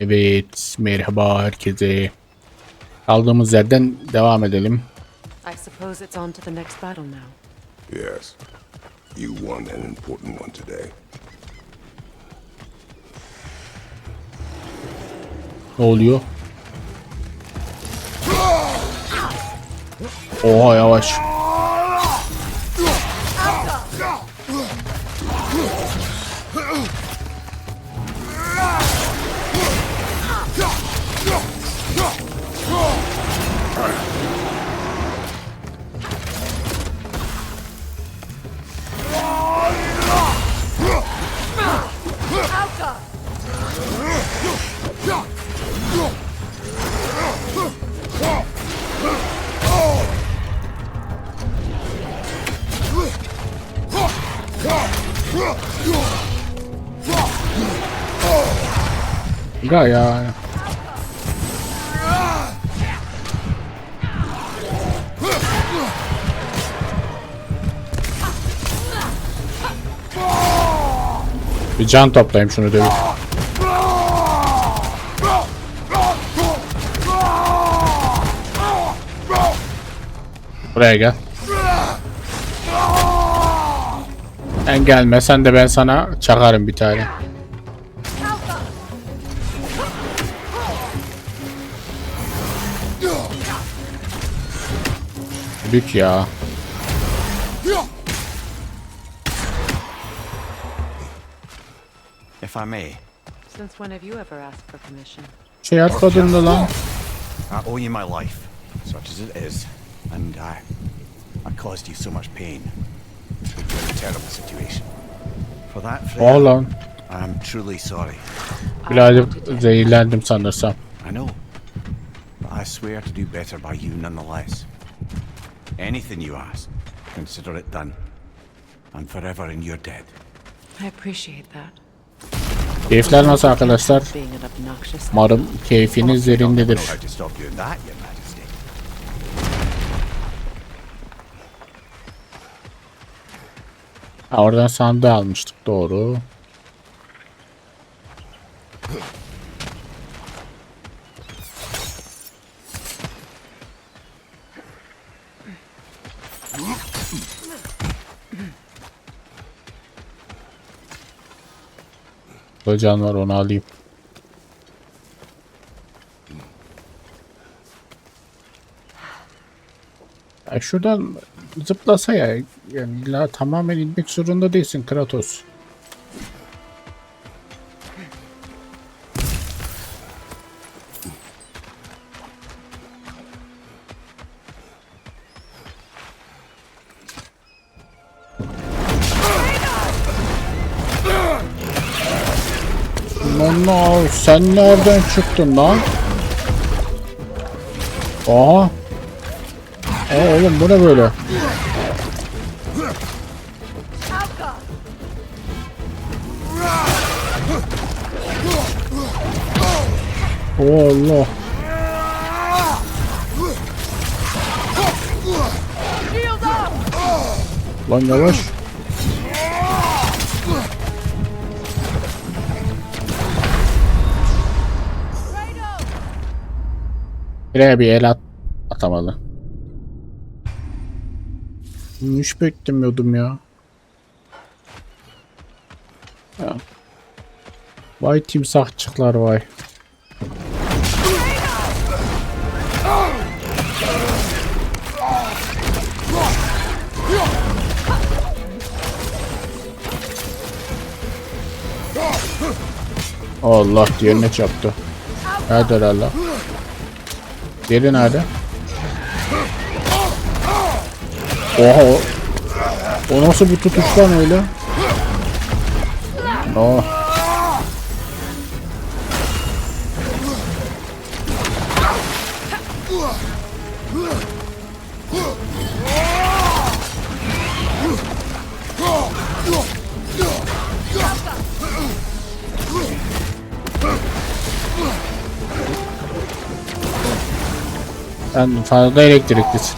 Evet, merhaba herkese. Kaldığımız yerden devam edelim. I suppose it's on to the next battle now. Yes. You won an important one today. Ne oluyor? Oha yavaş. Ya. Bir can toplayayım şunu dövüp. Buraya gel. Sen gelme, sen de ben sana çakarım bir tane. Bük ya. If I may, Since when have you ever asked for permission? Şey atladın da lan. I owe you my life, such as it is, and I caused you so much pain. Put you in a terrible situation. For that, Freya, Oğlan. I am truly sorry. Birazcık zehirlendim sanırsam. I know, but I swear to do better by you nonetheless. Anything you ask, consider it done. I'm forever in your debt. I appreciate that. Keyifler nasıl arkadaşlar? Being an obnoxious. Umarım keyfiniz I don't yerindedir. know how to stop you in that, Your Majesty. Ha, oradan sandığı almıştık, doğru. Can var, onu alayım. Ya şuradan zıplasa ya, yani illa tamamen inmek zorunda değilsin Kratos. Lan sen nereden çıktın lan? Aha. Oğlum bu ne böyle? Allah. Lan yavaş. Buraya bir el atamalı. Hiç beklemiyordum ya. Vay timsahçıklar vay. Allah, diğerine çarptı. Nerede Allah? Diğeri nerede? Oha, o nasıl bir tutuş lan öyle? Oh. Sen fazla elektriklisin.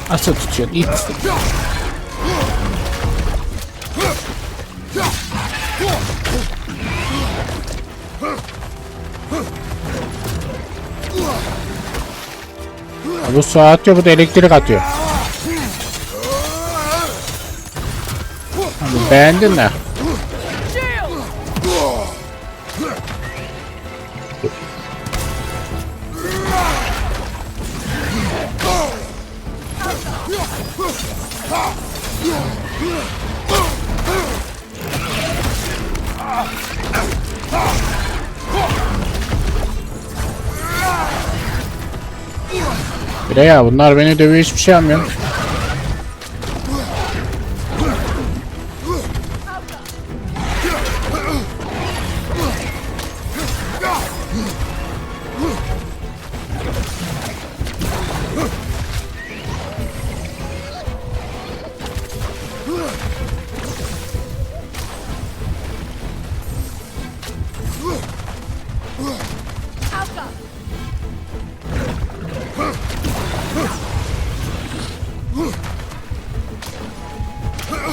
Nasıl tutuyorsun? İt. Bu su atıyor, bu da elektrik atıyor. Beğendin mi? Bire ya, bunlar beni dövüyor, hiçbir şey yapmıyor.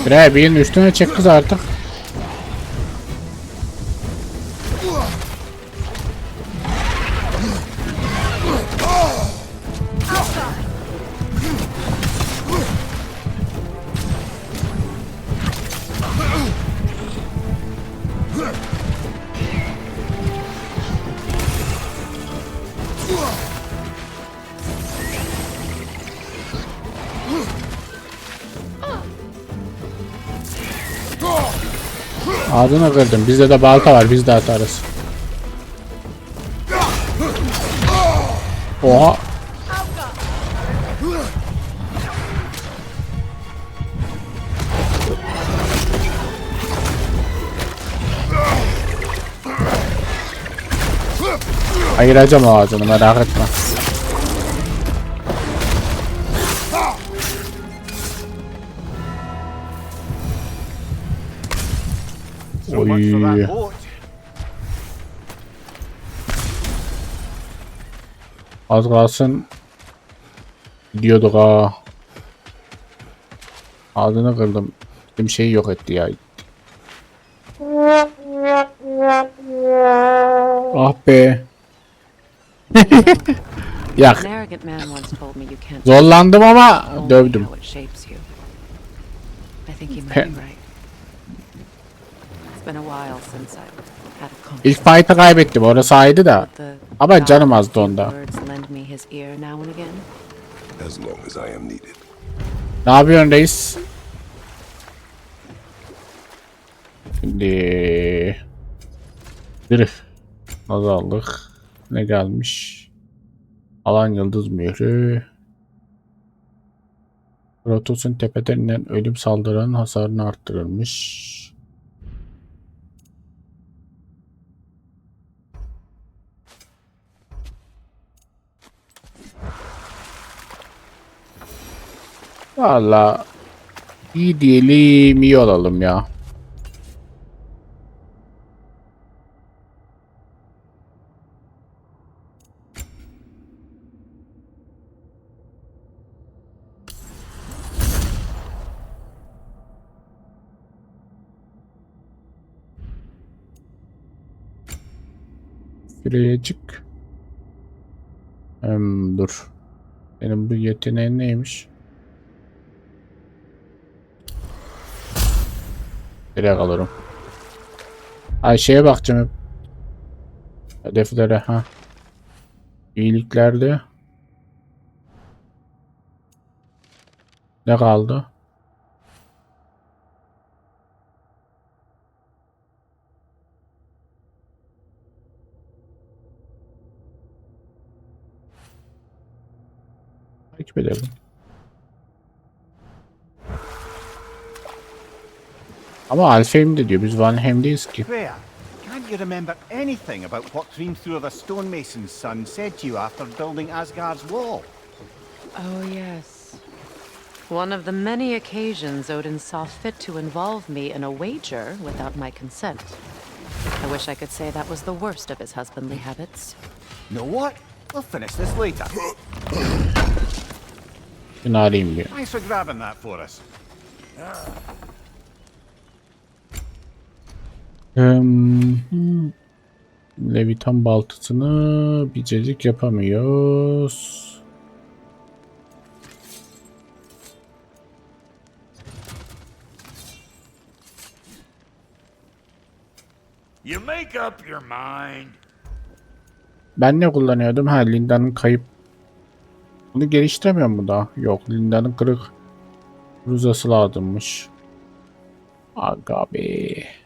Bire birinin üstüne çek kız artık. Ağzını kırdım. Bizde de balta var. Biz de atarız. Oha. Ayıracağım o ağzını, merak etme. Oy. Az kalsın gidiyorduk ha. Ağzını kırdım. Bir şeyi yok etti ya. Ah be. Yak. Zorlandım ama dövdüm. İlk fight'ı kaybettim, orası ayrı da. Ama canım azdı onda. As long as I am needed. Ne yapıyorsun reis? Şimdi Grif nasıl aldık? Ne gelmiş? Alan yıldız mührü. Kratos'un tepeden inen ölüm saldıranın hasarını arttırılmış. Vallahi iyi diyelim, iyi olalım ya. Birazcık. Dur. Benim bu yeteneğim neymiş? Direkt alırım. Ay şeye bakacağım hep. Hedeflere ha. İyiliklerde. Ne kaldı? Takip edelim. Ama Alfheim'de diyor. Biz Vanheim'deyiz ki. Can't you remember anything about what Threamthrough the stonemason's son said to you after building Asgard's wall? Oh, yes. One of the many occasions Odin saw fit to involve me in a wager without my consent. I wish I could say that was the worst of his husbandly habits. Know what? We'll finish this later. Şunu arayayım bir. Thanks for grabbing that for us. Levitan baltasını biricik yapamıyoruz. You make up your mind. Ben ne kullanıyordum? Ha, Linda'nın kayıp. Bunu geliştiremiyor mu daha? Yok, Linda'nın kırık ruzası lazımmış. Aga be.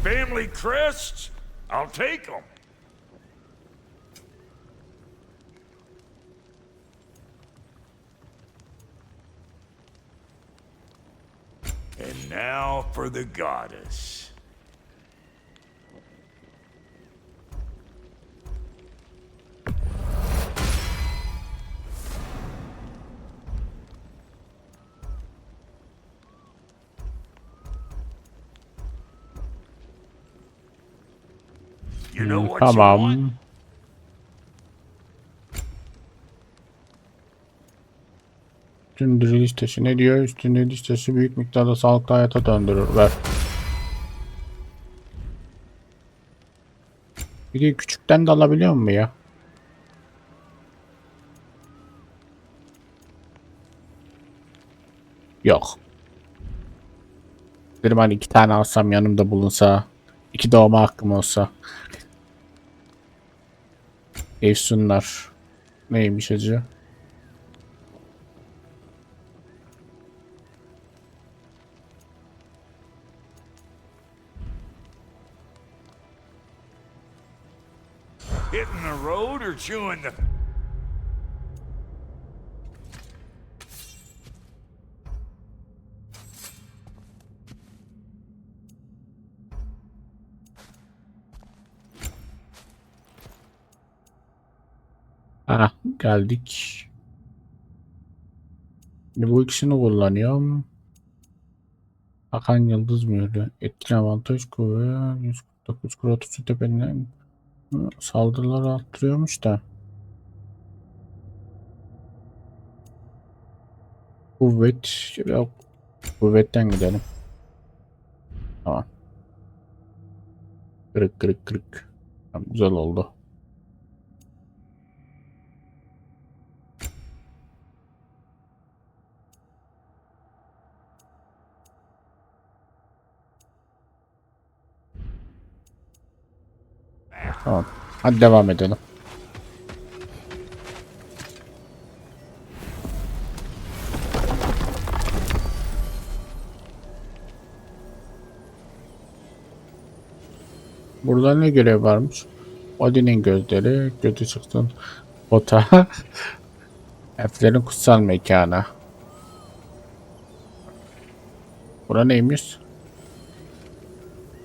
Family crests? I'll take them. And now for the goddess. You know what you want? Tamam. Üstün diriliş taşı ne diyor? Üstün diriliş taşı büyük miktarda sağlıklı hayata döndürür. Ver. Bir de küçükten de alabiliyor mu ya? Yok. Dedim hani 2 tane alsam yanımda bulunsa. 2 doğma hakkım olsa. Efsunlar. Neymiş acı? Hitting the road or chewing the... Ah, geldik. Şimdi bu ikisini kullanıyorum. Akan yıldız mührü. Etkin avantaj kuvvet. 149 Kratos'un tepelinden saldırıları arttırıyormuş da. Kuvvet. Yok. Kuvvetten gidelim. Tamam. Kırık kırık kırık. Tamam, güzel oldu. Tamam. Hadi devam edelim. Burada ne görev varmış? Odin'in gözleri, gözü çıksın. Ota. Elflerin kutsal mekanı. Bura neymiş?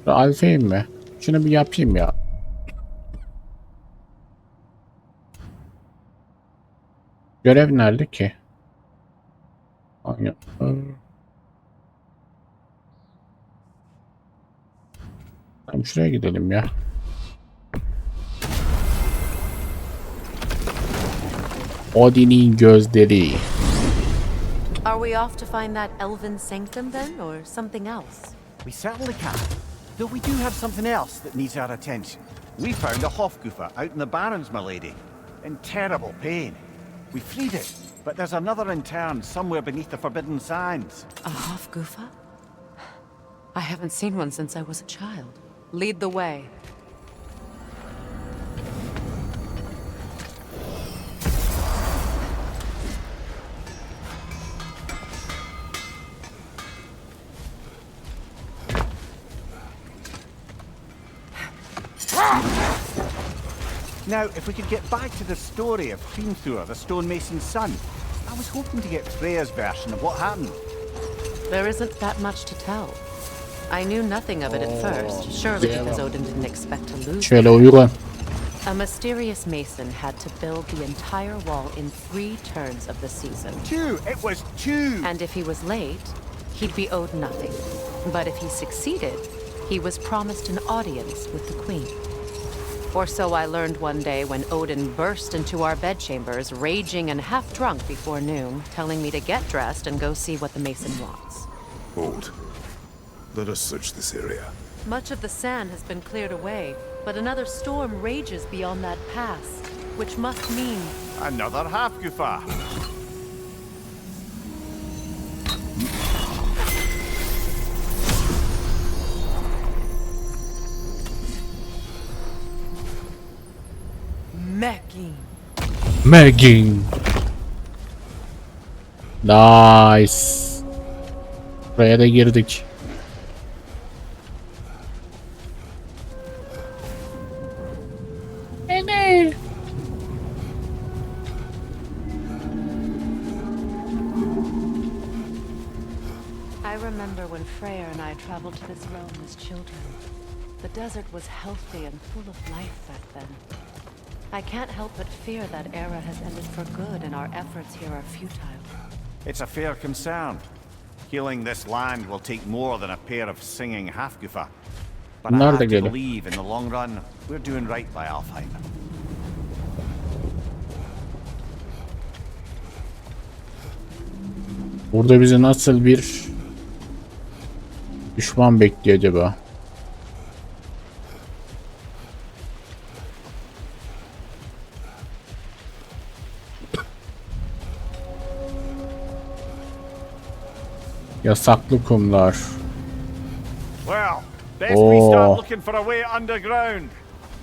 Bura Alfheim mi? Şunu bir yapayım ya. Görev nerede ki? Tamam, şuraya gidelim ya. Odin'in gözleri. Are we off to find that elven sanctum then, or something else? We certainly can. Though we do have something else that needs our attention. We found a Hofgufer out in the Barrens, my lady. In terrible pain. We freed it, but there's another intern somewhere beneath the Forbidden Sands. A Hofgufa? I haven't seen one since I was a child. Lead the way. Now, if we could get back to the story of Hrimthur, the stonemason's son, I was hoping to get Freya's version of what happened. There isn't that much to tell. I knew nothing of it at first, surely because Odin didn't expect to lose. Şöyle uygun. A mysterious mason had to build the entire wall in 3 turns of the season. 2! It was 2! And if he was late, he'd be owed nothing. But if he succeeded, he was promised an audience with the queen. Or so I learned one day when Odin burst into our bedchambers, raging and half drunk before noon, telling me to get dressed and go see what the mason wants. Hold. Let us search this area. Much of the sand has been cleared away, but another storm rages beyond that pass, which must mean... Another Hafgufa! Mecking. Megging. Nice. Buraya da girdik. I remember when Freya and I traveled to this realm as children. The desert was healthy and full of life back then. I can't help but fear that era has ended for good and our efforts here are futile. It's a fair concern. Healing this land will take more than a pair of singing Hafgufa. But I Bunlar have da to gelir. believe in the long run, we're doing right by Alfheim. Burada bizi nasıl bir düşman bekliyor acaba? Yasaklı kumlar. Well, best we start Oh. looking for a way underground.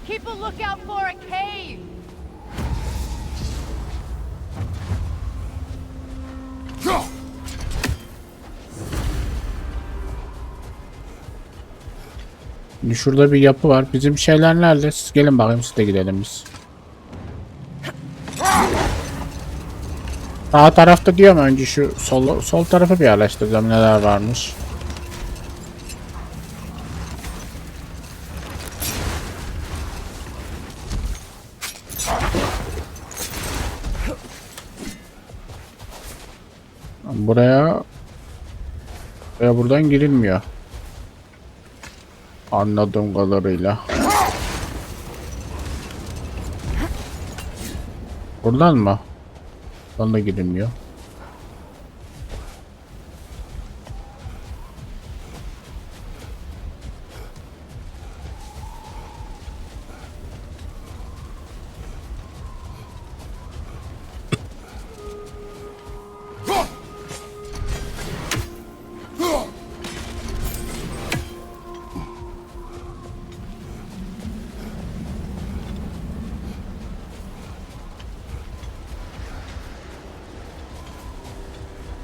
Keep a lookout for a cave! Şimdi şurada bir yapı var. Bizim şeyler nerede? Siz gelin bakayım, siz de gidelim biz. Sağ tarafta diyorum, önce şu sol tarafı bir araştıracağım, neler varmış. Buraya buradan girilmiyor. Anladığım kadarıyla. Buradan mı? Buradan da girilmiyor.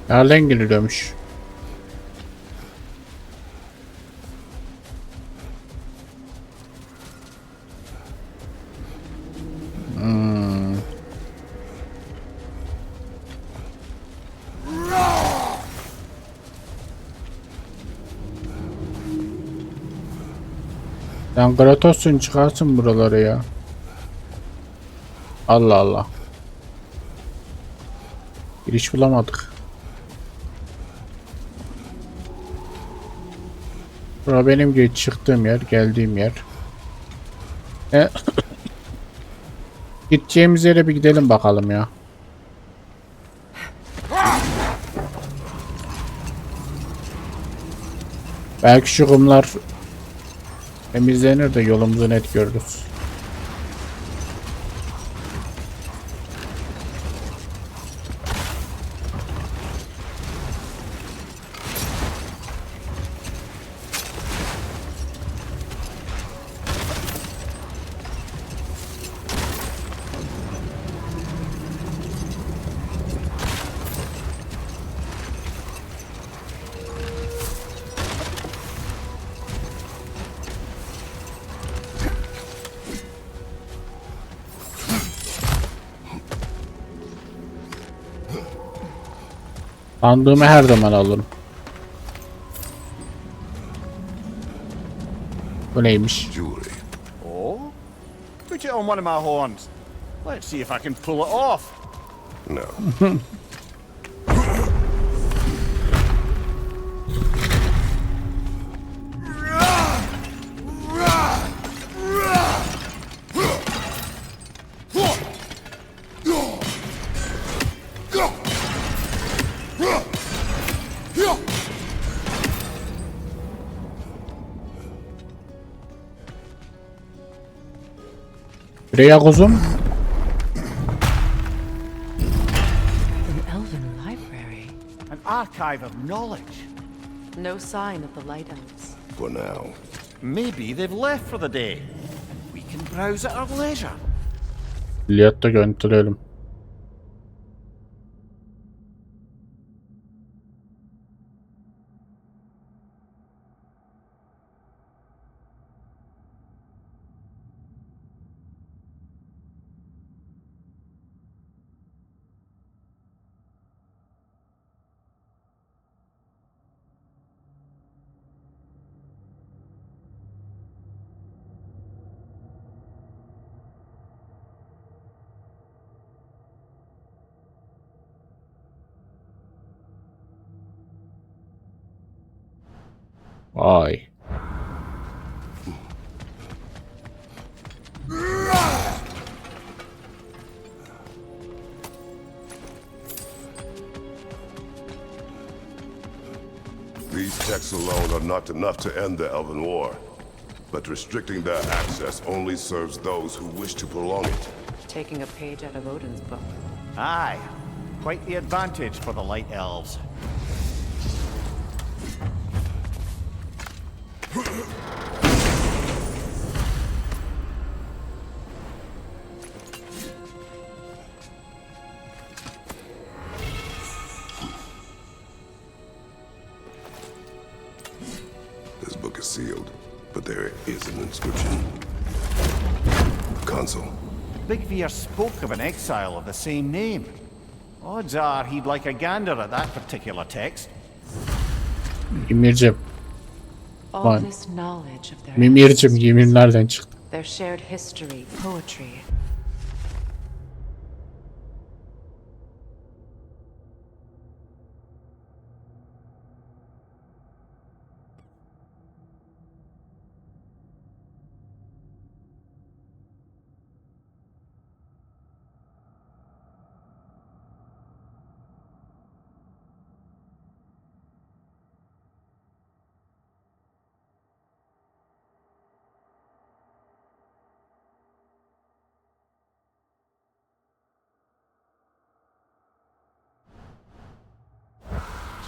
Nereden giriliyormuş? Sen Kratos'un, çıkarsın buraları ya. Allah Allah. Giriş bulamadık. Bura benim çıktığım yer, geldiğim yer. Gideceğimiz yere bir gidelim bakalım ya. Belki şu kumlar temizlenir de yolumuzu net görürüz. Sandığımı her zaman alırım. Bu neymiş? Jewelry. Oh? Put it on one of my horns. Let's see if I can pull it off. No. Buraya kuzum. An elven library. An archive of knowledge. No sign of the Light Elves. For now. Maybe they've left for the day. And we can browse at our leisure. Liyatta göndərelim. Vay. These texts alone are not enough to end the Elven War. But restricting their access only serves those who wish to prolong it. Taking a page out of Odin's book. Aye. Quite the advantage for the Light Elves. This book is sealed, but there is an inscription. Console. Big Veer spoke of an exile of the same name. Odds are he'd like a gander at that particular text. Mimircim. All Vay. this knowledge of their Mimircim yemin nereden çıktı? their shared history, poetry.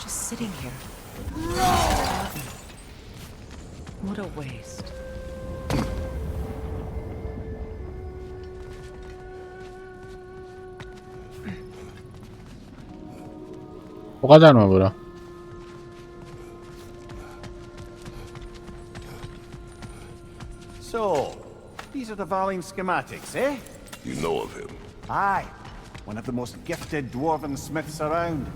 Just sitting here. Forgotten. What a waste. O kadar mı bura? So, these are the Valine schematics, eh? You know of him. Aye. One of the most gifted dwarven smiths around.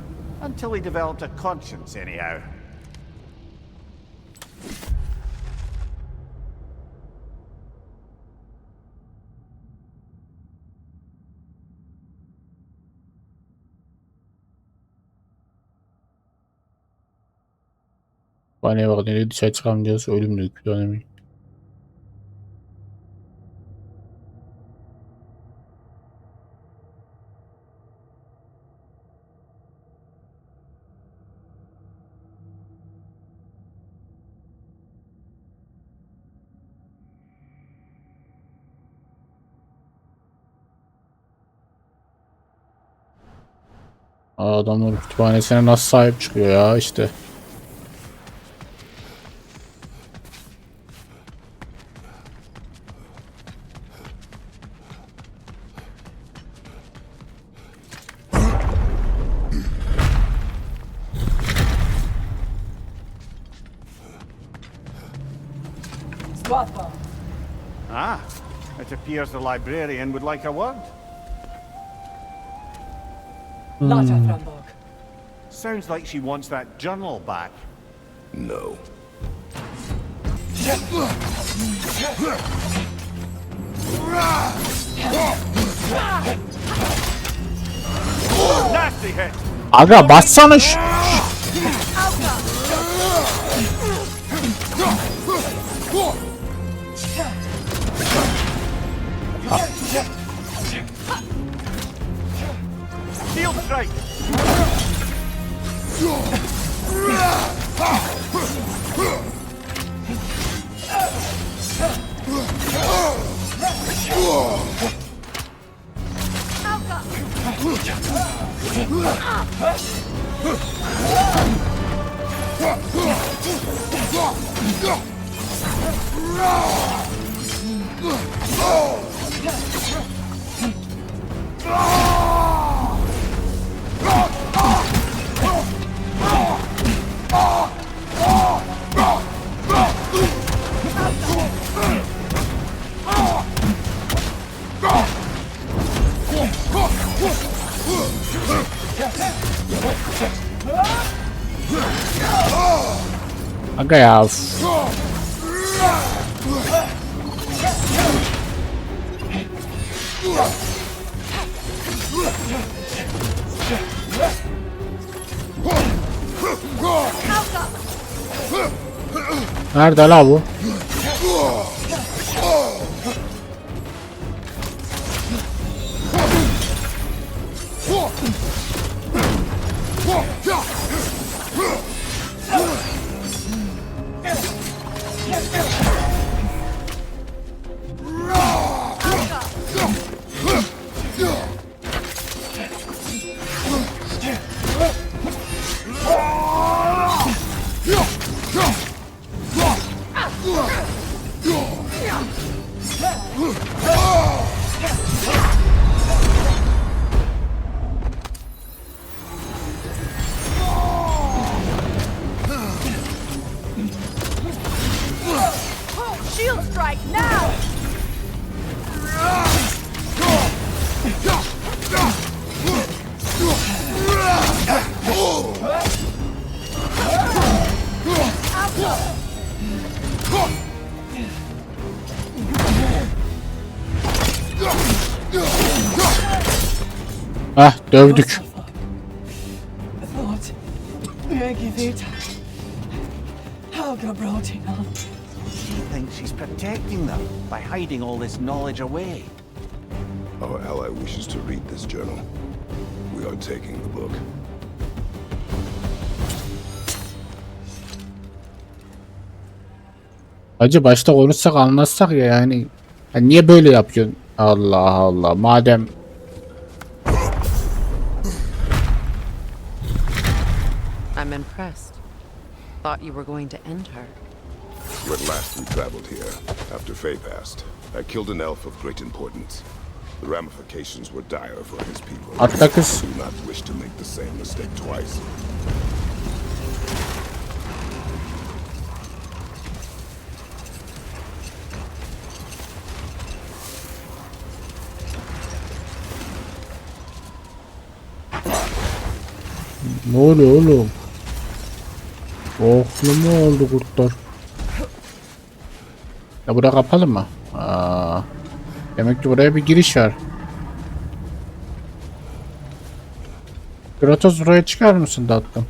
Until he developed a conscience, anyhow. Bana bak nereye dışarı çıkamayacağız ölümle yüklüyorum. Adamlar kütüphanesine nasıl sahip çıkıyor ya işte. Ah, it appears the librarian would like a word. Sounds like she wants that journal back. No. Nasty hit. Aga bassana Shield strike. Aga ya. Nerede la bu? Shield strike now! Ah, dövdük. She thinks she's protecting them by hiding all this knowledge away. Our ally wishes to read this journal. We are taking the book. Hacı başta konuşsak anlatsak ya yani. Ya niye böyle yapıyorsun? Allah Allah. Madem I'm impressed. Thought you were going to end her. When last we traveled here, after Faye passed, I killed an elf of great importance. The ramifications were dire for his people. atla kız. I do not wish to make the same mistake twice. Ne oluyor oğlum? Oklu mu oldu kurtlar? Ya bura kapalı mı? Aa, demek ki buraya bir giriş var. Kratos buraya çıkar mısın tatlım?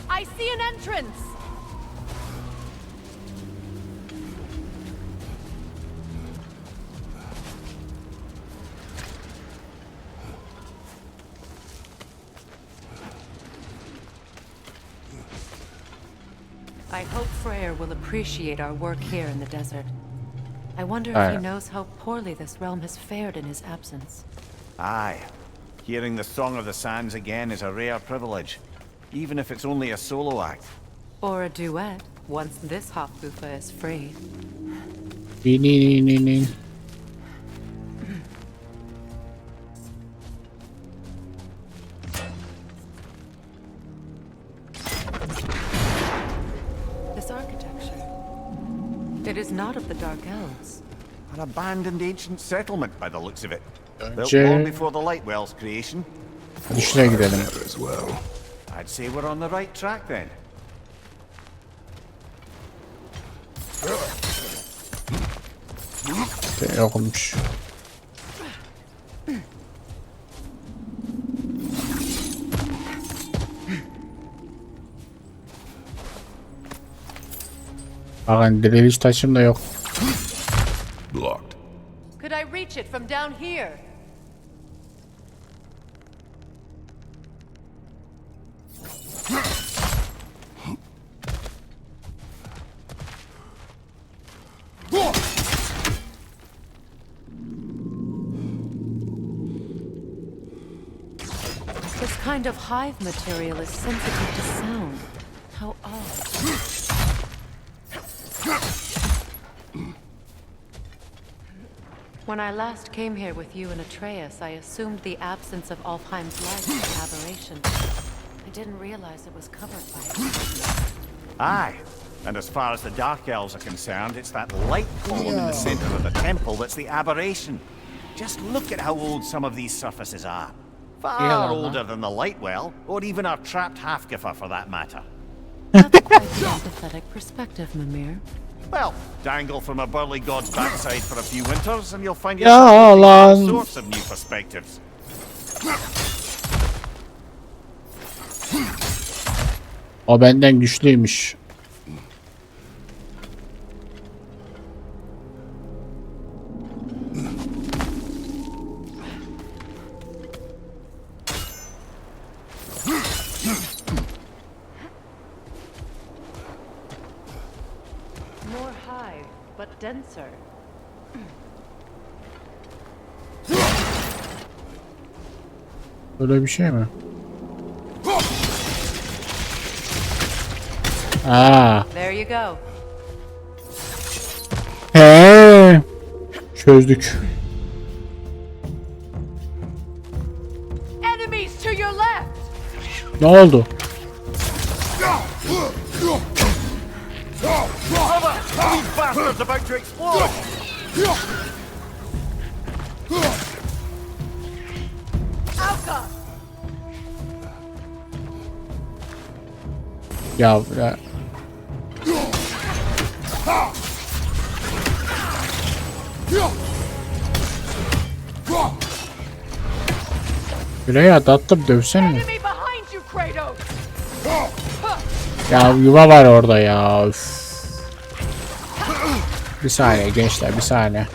I see an entrance! I hope Freyr will appreciate our work here in the desert. I wonder if he knows how poorly this realm has fared in his absence. Aye. Hearing the Song of the Sands again is a rare privilege, even if it's only a solo act. Or a duet, once this Hofgufa is free. Bininin. This architecture. It is not of the Dark Elves. An abandoned ancient settlement by the looks of it. Built Önce- long before the Lightwell's creation. Hadi şuraya gidelim. As well. I'd say we're on the right track then. Yokmuş. Bakın diriliş taşım da yok. Blocked. Could I reach it from down here? This kind of hive material is sensitive to sound. How odd. When I last came here with you and Atreus, I assumed the absence of Alfheim's light was an aberration. I didn't realize it was covered by it. Aye. And as far as the Dark Elves are concerned, it's that light column in the center of the temple that's the aberration. Just look at how old some of these surfaces are. Far Yeah. older than the Lightwell, or even our trapped Hafgifa for that matter. That's quite an empathetic perspective, Mimir. Well, dangle from a burly god's backside for a few winters, and you'll find Ya yourself with all lan. sorts of new perspectives. O benden güçlüymüş. More high, but denser. Böyle bir şey mi? Aa. There you go. He. Çözdük. Enemies to your left! Ne oldu? These bastards about to explode! Alka! Ya. Şuraya atlattım dövsene. Enemy behind you, Kratos! Ya yuva var orada ya. Üf. Bir saniye gençler bir saniye.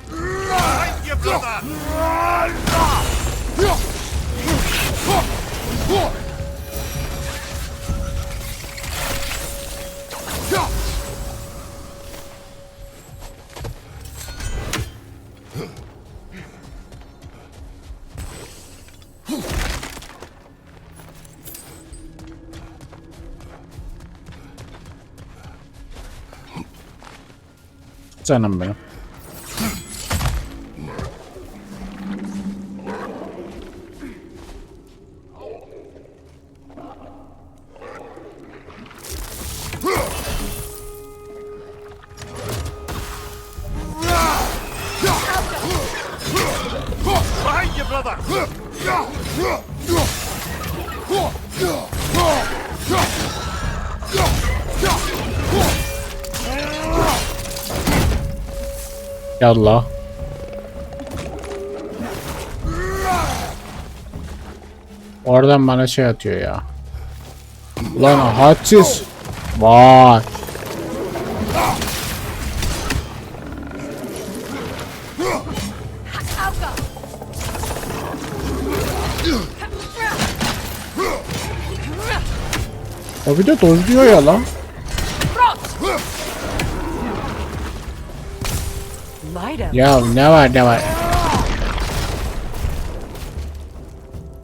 Fight, you brother! Canım benim. Behind you, brother! Yallah. Oradan bana şey atıyor ya. Ulan hadsiz. Vay. Alka! O bir de dozluyor ya lan. Light up. Ya ne var ne var.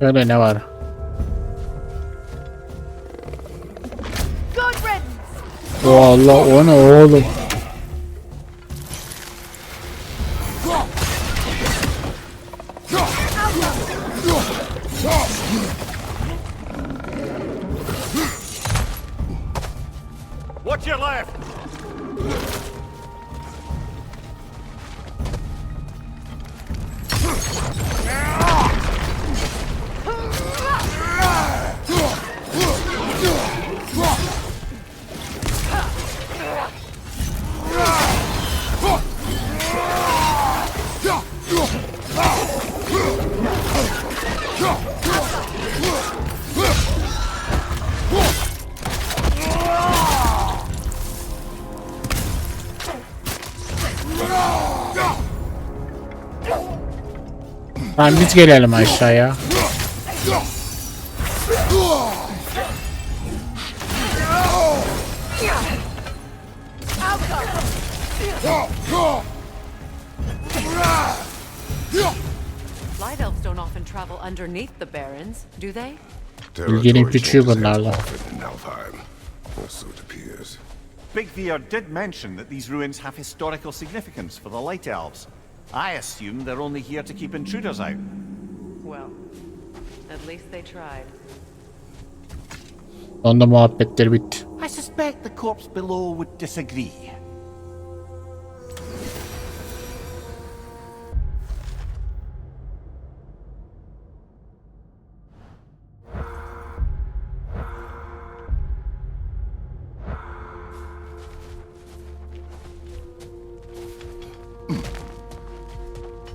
Öyle ne var. Allah, o ne oğlum? What's your left? Lan biz gelelim aşağıya. Light elves don't often travel underneath the barrens, do they? Bilge'nin küçüğü bunlarla. Often in Alfheim, or so it appears. Big Veer did mention that these ruins have historical significance for the Light Elves. I assume they're only here to keep intruders out. Well, at least they tried. Onda muhabbetler bitti. I suspect the corpse below would disagree.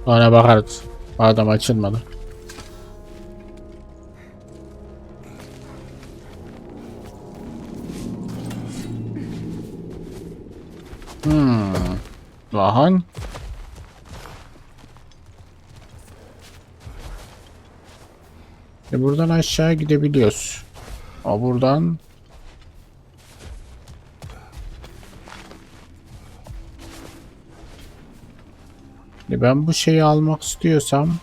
Ona bakarız. Adam açılmadı. Lan. Buradan aşağı gidebiliyoruz. O buradan. Ben bu şeyi almak istiyorsam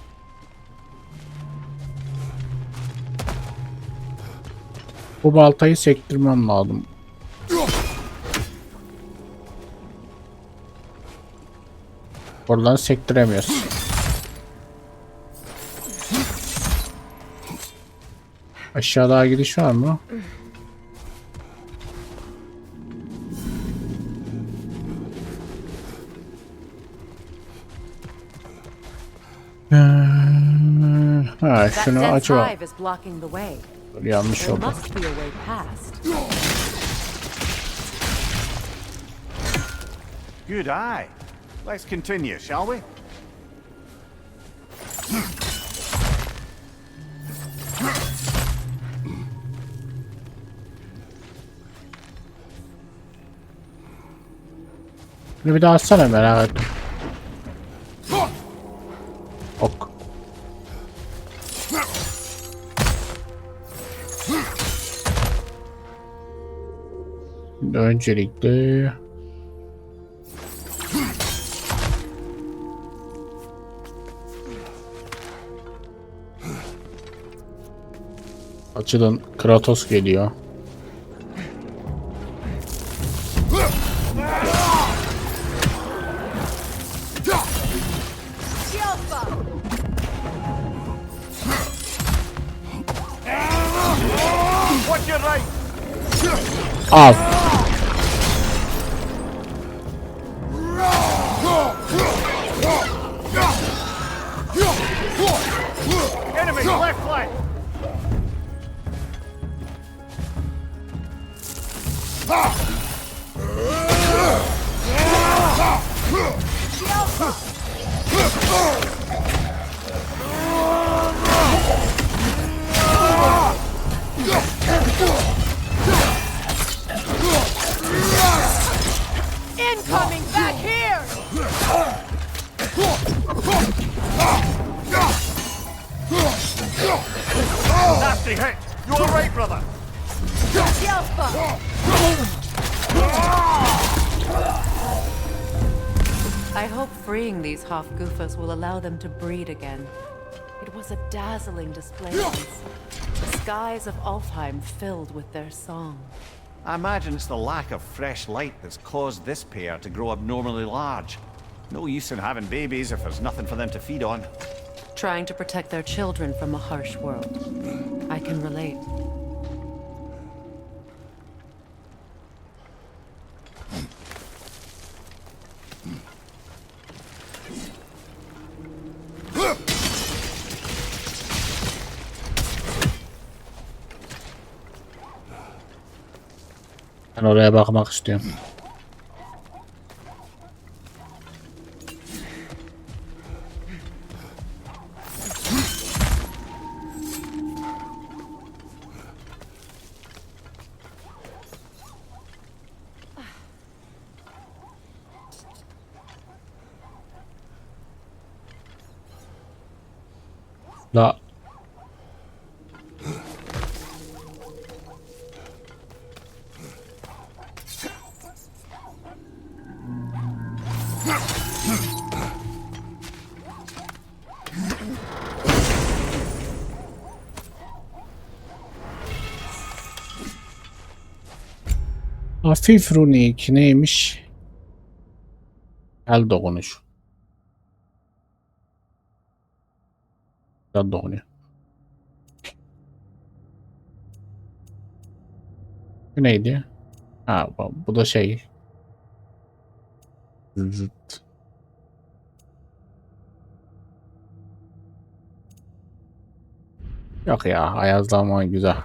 bu baltayı sektirmem lazım. Buradan sektiremiyoruz. Aşağı daha gidiş var mı? Ha, şunu açalım. Yanlış oldu. Good eye. Let's continue, shall we? Bunu bir daha açsana, merak ettim. Ok. Öncelikle açılın, Kratos geliyor. Al. Enemy left flank. Incoming back here! Nasty hit. You all right, brother? I hope freeing these Hofgufas will allow them to breed again. It was a dazzling display once. The skies of Alfheim filled with their song. I imagine it's the lack of fresh light that's caused this pair to grow abnormally large. No use in having babies if there's nothing for them to feed on. Trying to protect their children from a harsh world. I can relate. Ben oraya bakmak istiyorum. La hafif runik neymiş? El dokunuş. El dokunuyor. Bu neydi? Ha, bu da şey. Zıt. Yok ya, ayazlama güzel.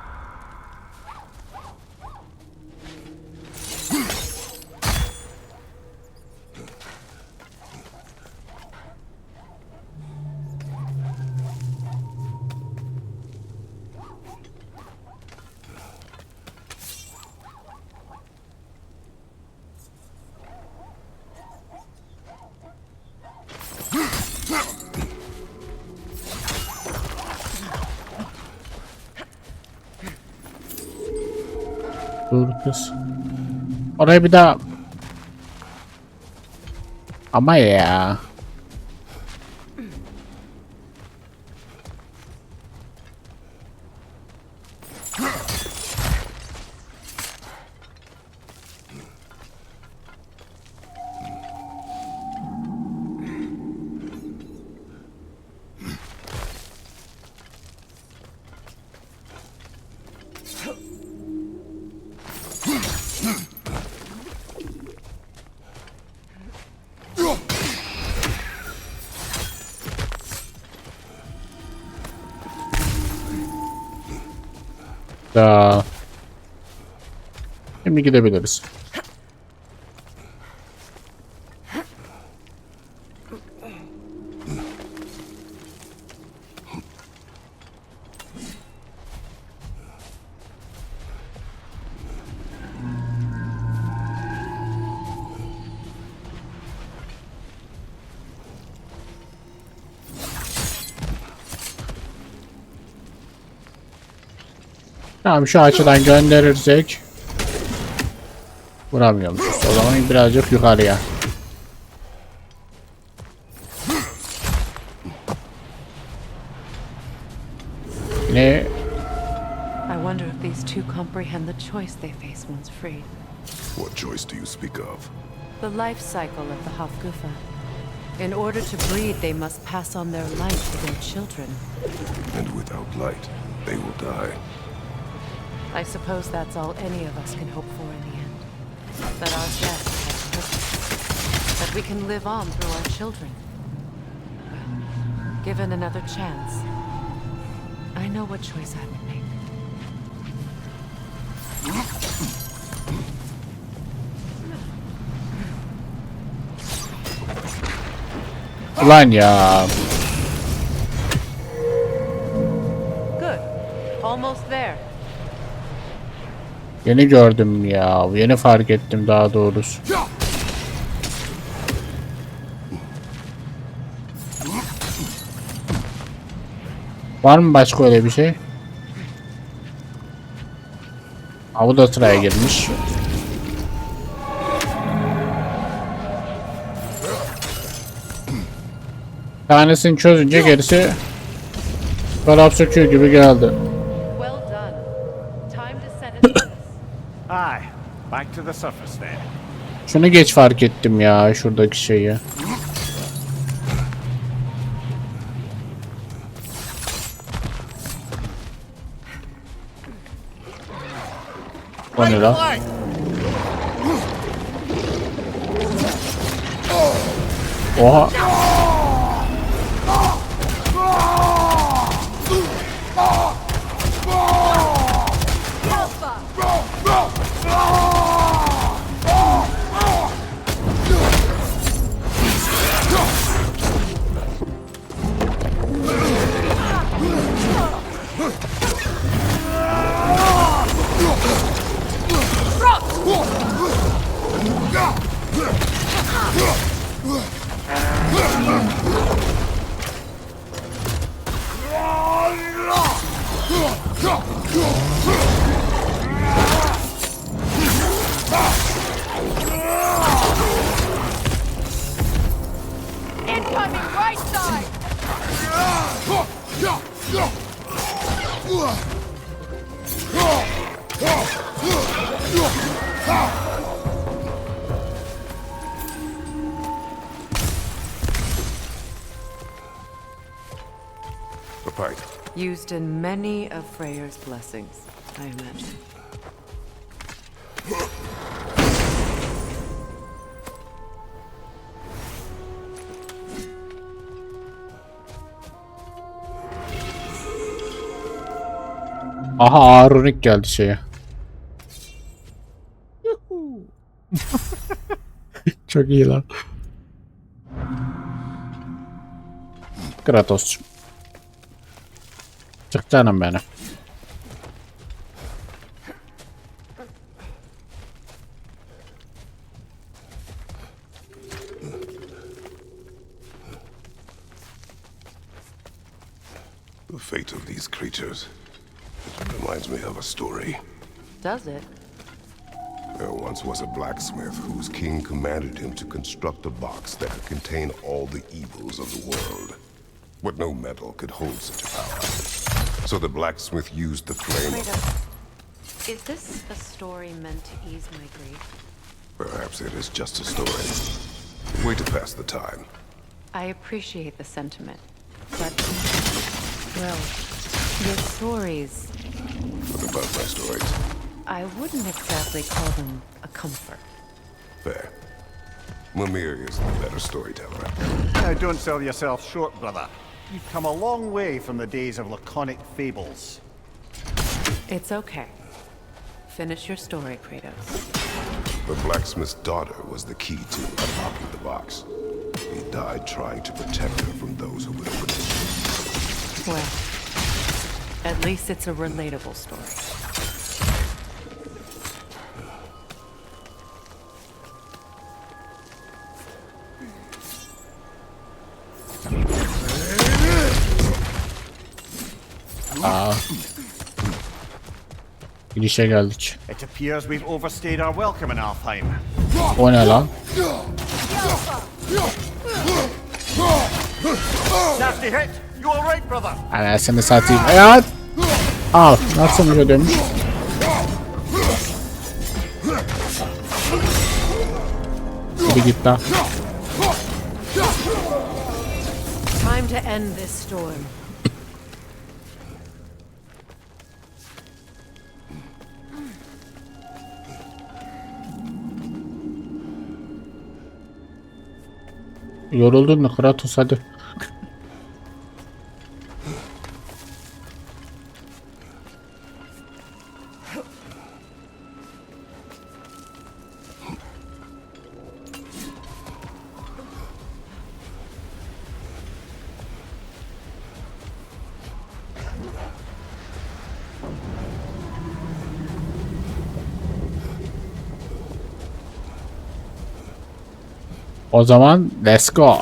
Dur kız. Oraya bir daha. Ama ya. Da. Şimdi gidebiliriz. Tamam, şu açıdan gönderirsek vuramıyormuşuz. O zaman birazcık yukarıya. Ne? I wonder if these two comprehend the choice they face once freed. What choice do you speak of? The life cycle of the Hofgufa. In order to breed, they must pass on their light to their children. And without light, they will die. I suppose that's all any of us can hope for in the end. That our death has purpose. That we can live on through our children. Well, given another chance, I know what choice I would make. Ulan ya. Good. Almost there. Yeni gördüm ya. Yeni fark ettim daha doğrusu. Var mı başka öyle bir şey? Ha, bu da sıraya girmiş. Tanesini çözünce gerisi taraf söküyor gibi geldi. Well done. Time to set it loose. Aye, back to the surface then. Şunu geç fark ettim ya, şuradaki şeyi. O ne lan? Oha. Incoming right side! A pint. Used in many of Freyr's blessings, I imagine. Aha, ağırlık geldi şeye. Çok iyi lan. Kratos'cum. Çık canım benim. The fate of these creatures. It reminds me of a story. Does it? There once was a blacksmith whose king commanded him to construct a box that could contain all the evils of the world. But no metal could hold such a power. So the blacksmith used the flame of... Kratos, is this a story meant to ease my grief? Perhaps it is just a story. A way to pass the time. I appreciate the sentiment, but, well, your stories, What about my stories? I wouldn't exactly call them a comfort. Fair. Mimir is the better storyteller. Now don't sell yourself short, brother. You've come a long way from the days of laconic fables. It's okay. Finish your story, Kratos. The blacksmith's daughter was the key to unlocking the box. He died trying to protect her from those who would open it. Well, at least it's a relatable story. Girişe geldik. It appears we've overstayed our welcome in Alfheim. O ne lan? Nasty hit! You alright, brother? Anasını satayım. Hayat. Al. Nasıl bir dönmüş? Hadi git lan. Time to end this storm. Yoruldun mu Kratos, hadi. O zaman let's go.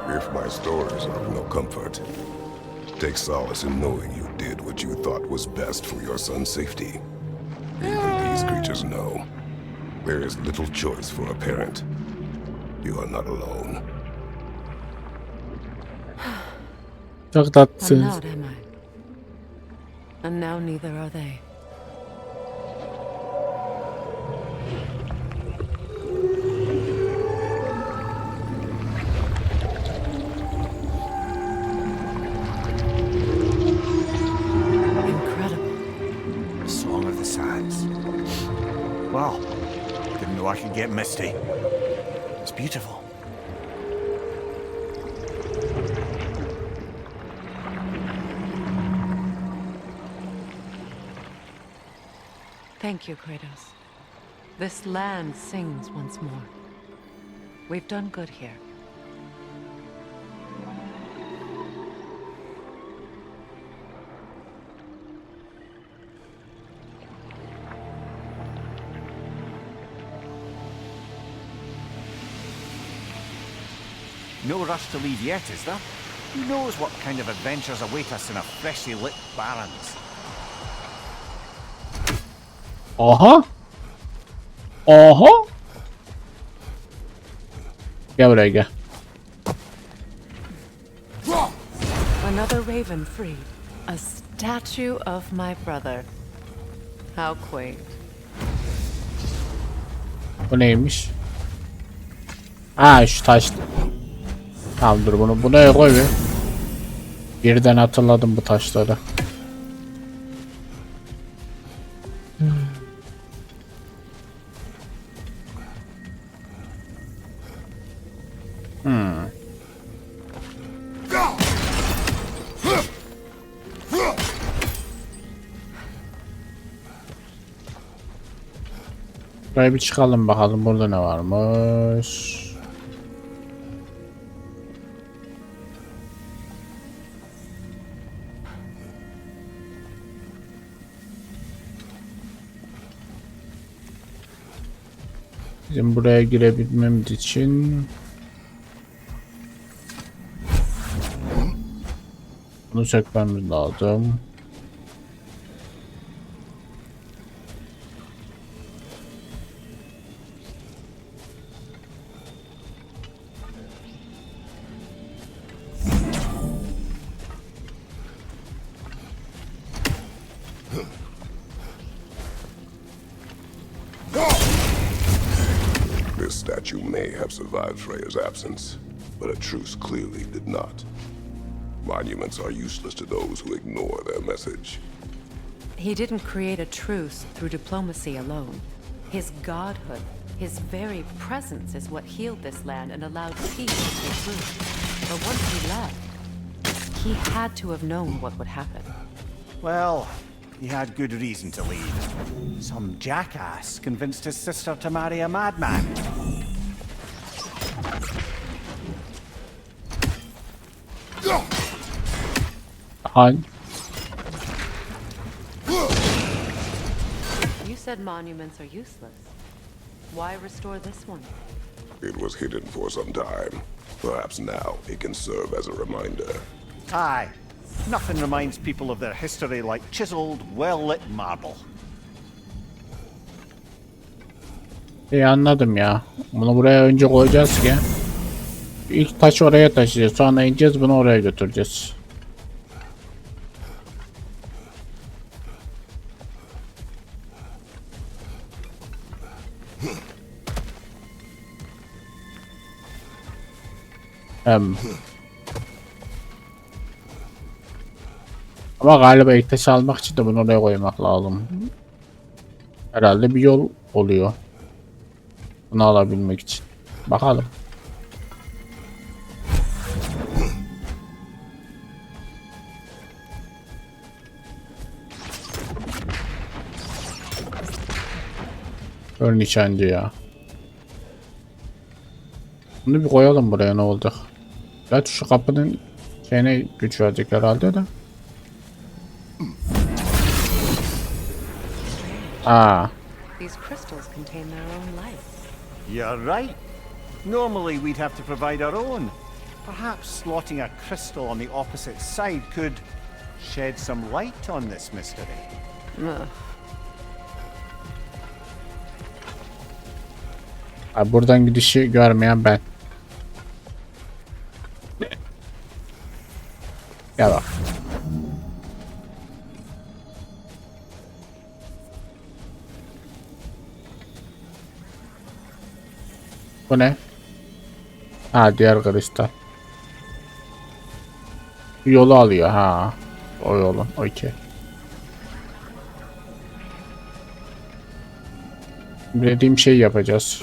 If my stories are of no comfort, Take solace in knowing you did what you thought was best for your son's safety. Even these creatures know there is little choice for a parent. You are not alone. Çok I'm tatlısınız. not, am I? And now neither are they. Incredible. The Song of the Sands. Wow. Didn't know I could get misty. It's beautiful. Thank you, Kratos. This land sings once more. We've done good here. No rush to leave yet, is there? Who knows what kind of adventures await us in a freshly lit barrens? Aha. Aha. Gel buraya gel. Another raven freed. A statue of my brother. How quaint. Bu neymiş? Ha şu taş. Tamam dur bunu buraya koy bir. Birden hatırladım bu taşları. Buraya bir çıkalım bakalım burada ne varmış. Bizim buraya girebilmemiz için bunu sökmemiz lazım. This statue may have survived Freya's absence, but a truce clearly did not. Monuments are useless to those who ignore their message. He didn't create a truce through diplomacy alone. His godhood, his very presence is what healed this land and allowed peace to take root. But once he left, he had to have known what would happen. Well, he had good reason to leave. Some jackass convinced his sister to marry a madman. Han. You said monuments are useless. Why restore this one? It was hidden for some time. Perhaps now it can serve as a reminder. Aye. Nothing reminds people of their history like chiseled, well-lit marble. İyi anladım ya. Bunu buraya önce koyacağız ki. İlk taşı oraya taşıyacağız. Sonra ineceğiz bunu oraya götüreceğiz. Ama galiba ilk taşı almak için de bunu oraya koymak lazım. Herhalde bir yol oluyor. Bunu alabilmek için. Bakalım. Ön nişancı ya. Bunu bir koyalım buraya ne olacak? Zaten şu kapının şeyine güç verecek herhalde de. Aa. These crystals contain their own life. You're right. Normally we'd have to provide our own. Perhaps slotting a crystal on the opposite side could shed some light on this mystery. Abi buradan gidişi görmeyen ben. Ya bak. Bu ne? Ha, diğer kristal. Yolu alıyor ha. O yolun. Okey. Dediğim şeyi yapacağız.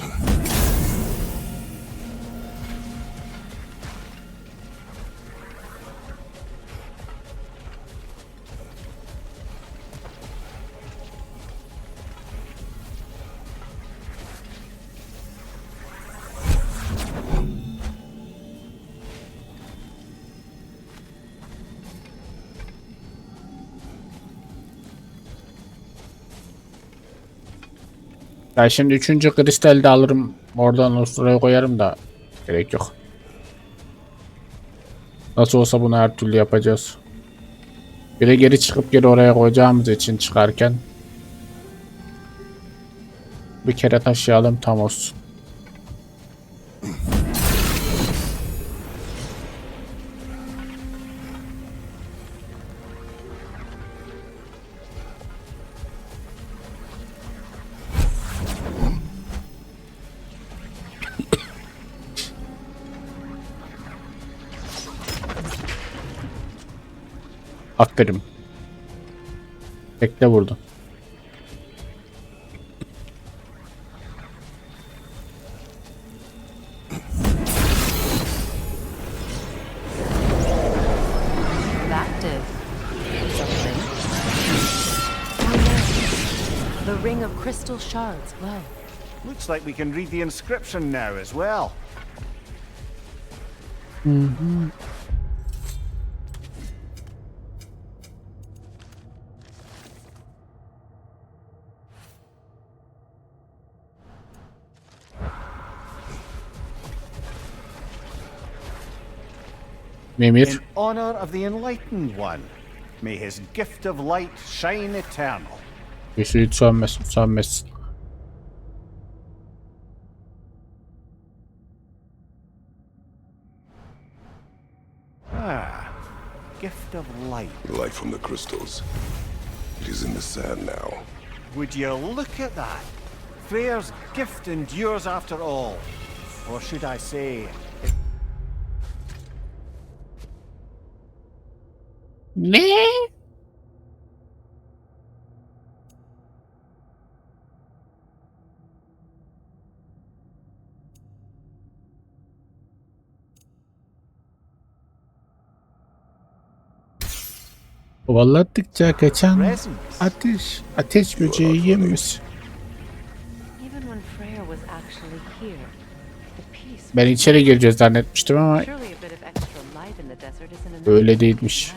Ya şimdi 3. kristal de alırım. Oradan usturaya koyarım da gerek yok. Nasıl olsa bunu her türlü yapacağız. Bir de geri çıkıp geri oraya koyacağımız için çıkarken bir kere taşıyalım, tam olsun. Aferin. Tekle vurdum. That did something. The ring of crystal shards glow. Looks like we can read the inscription now as well. Mimir. In honor of the enlightened one, may his gift of light shine eternal. Yüzüğü sönmesin, sönmesin. Ah, gift of light. Light from the crystals. It is in the sand now. Would you look at that? Freyr's gift endures after all. Or should I say, Ne? Kovalattıkça kaçan ateş böceği yemiş. Even when Freyr was actually here, the peace. Ben içeri gireceğiz zannetmiştim ama Surely a bit of extra light in the desert isn't enough. öyle değilmiş.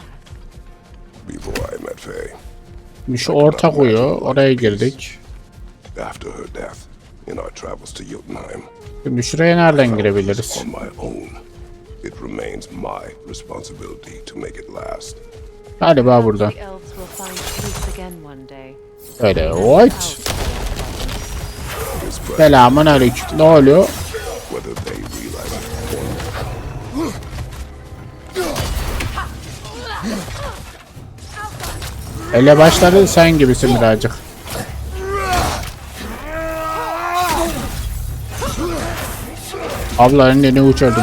Before I met Faye, Şu orta kuyu, oraya girdik. after her death, in our travels to Jotunheim, Şimdi şuraya nereden found this girebiliriz? on my own. It remains my responsibility to make it last. Galiba burada. The elves will find peace again one day. Öyle. What? This precious, Selamun aleyküm. Ne oluyor? whether they realize it or not. Ele başları sen gibisin birazcık. Abla önüne uçurdum.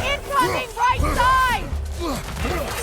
Incoming right side!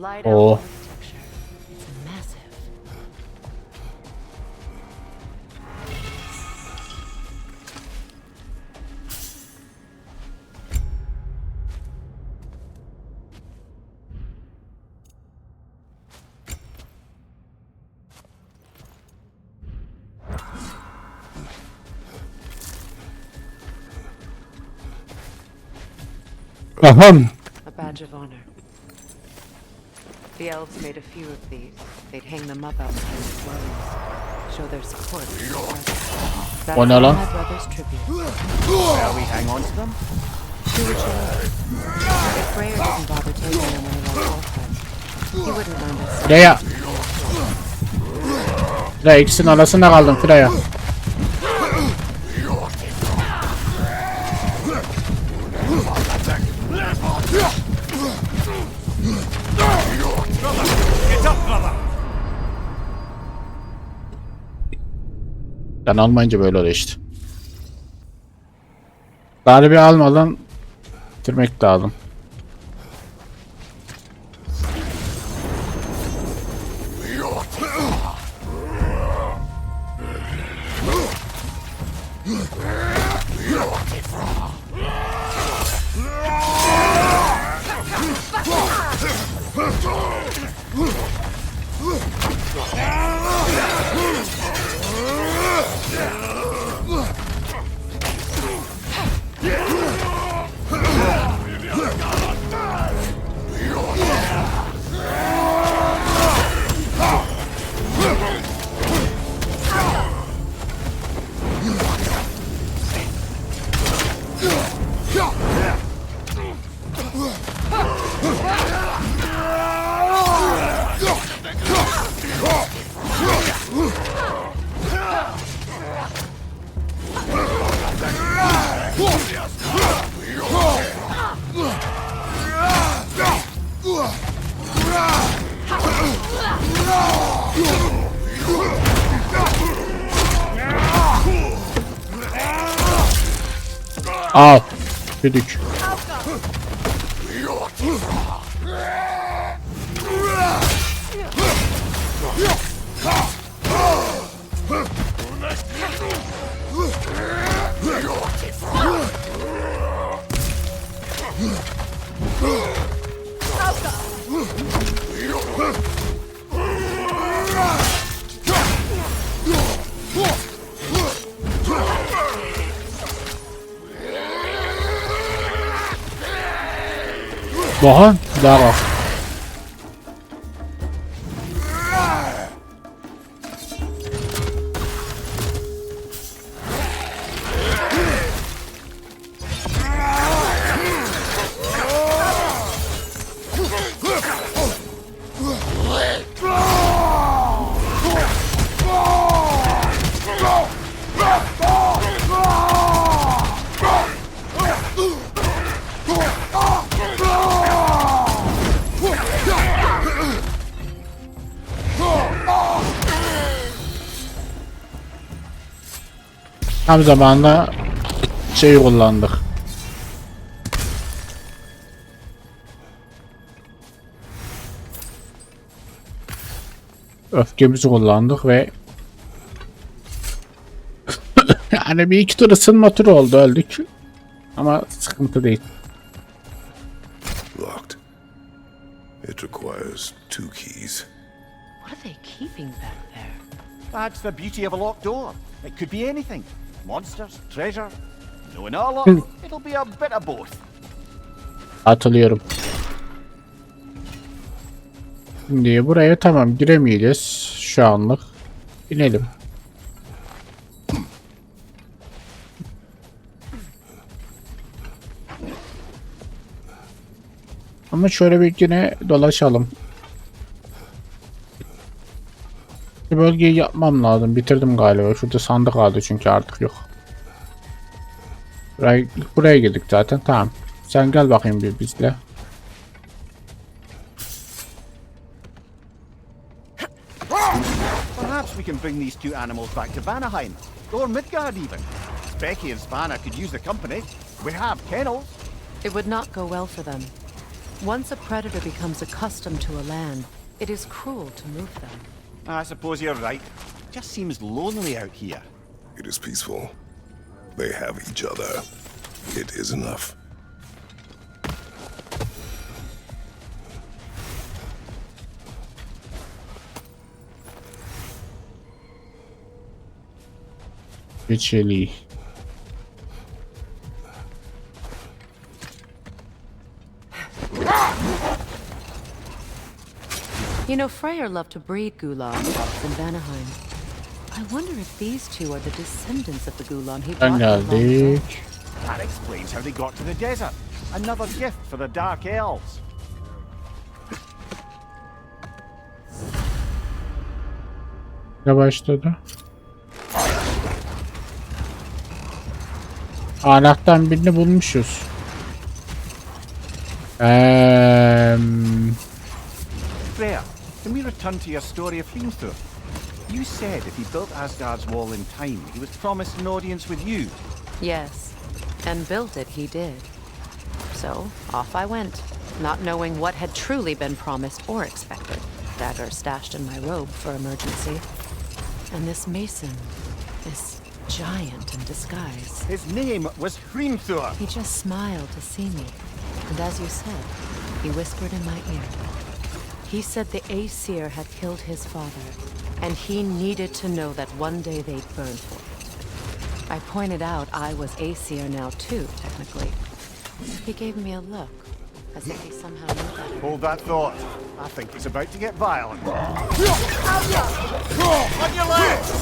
Light Oh. architecture. It's massive. Aham. A badge of honor. The elves made a few of these. They'd hang them up outside their dwellings. Show their support for their brothers. That's O ne lan? my brother's tribute. Shall we hang on to them? Do what you want. If Freya didn't bother taking them when he lost Wolfheim, he wouldn't mind us. Freya. Freya ikisinin arasında kaldım Freya. Get up, brother! Ben almayınca böyle oluyor işte. Darbe almadan bitirmek lazım. Al. Düdük. Bakın daha bak. Tam zamanında şeyi kullandık. Öfkemizi kullandık ve yani bir iki tur ısınma turu oldu, öldük. Ama sıkıntı değil. Locked. It requires 2 keys. What are they keeping back there? That's the beauty of a locked door. It could be anything. Monsters, treasure. Knowing our luck, it'll be a bit of both. Atılıyorum. Şimdi buraya tamam giremeyeceğiz şu anlık. İnelim. Ama şöyle bir yine dolaşalım. Bu bölgeyi yapmam lazım. Bitirdim galiba. Şurada sandık kaldı çünkü artık yok. Buraya girdik zaten. Tamam. Sen gel bakayım bir bizle. Perhaps we can bring these 2 animals back to Vanaheim, or Midgard even. Becky and Spanner could use the company. We have kennels. It would not go well for them. Once a predator becomes accustomed to a land, it is cruel to move them. I suppose you're right. Just seems lonely out here. It is peaceful. They have each other. It is enough. Geçeli. You know, Freyr loved to breed Gulons in Vanaheim. I wonder if these two are the descendants of the Gulon he brought from Geldik. That explains how they got to the desert. Another gift for the Dark Elves. Ne başladı? Anahtan birini bulmuşuz. Freya, can we return to your story of Hrimthur? You said if he built Asgard's wall in time, he was promised an audience with you. Yes, and built it he did. So, off I went, not knowing what had truly been promised or expected. Dagger stashed in my robe for emergency. And this mason, this giant in disguise. His name was Hrimthur. He just smiled to see me. And as you said, he whispered in my ear. He said the Aesir had killed his father, and he needed to know that one day they'd burn for it. I pointed out I was Aesir now too, technically. He gave me a look, as if he somehow knew better. Hold that thought. I think it's about to get violent. On your legs!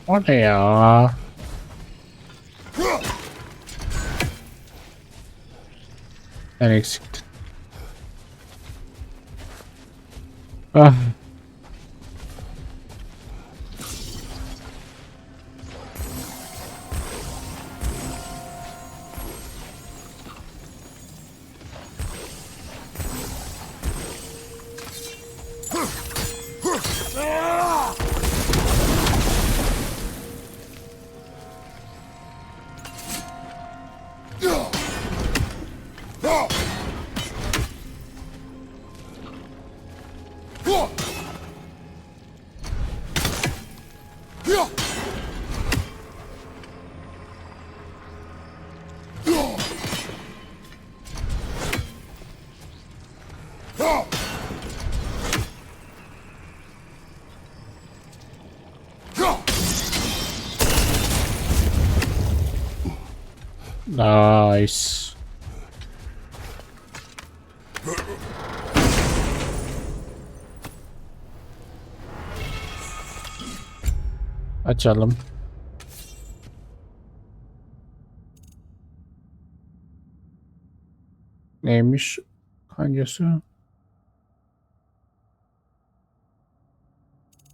O ne ya? Sen eksiktin. Ah. Nice. Açalım. Neymiş? Hangisi?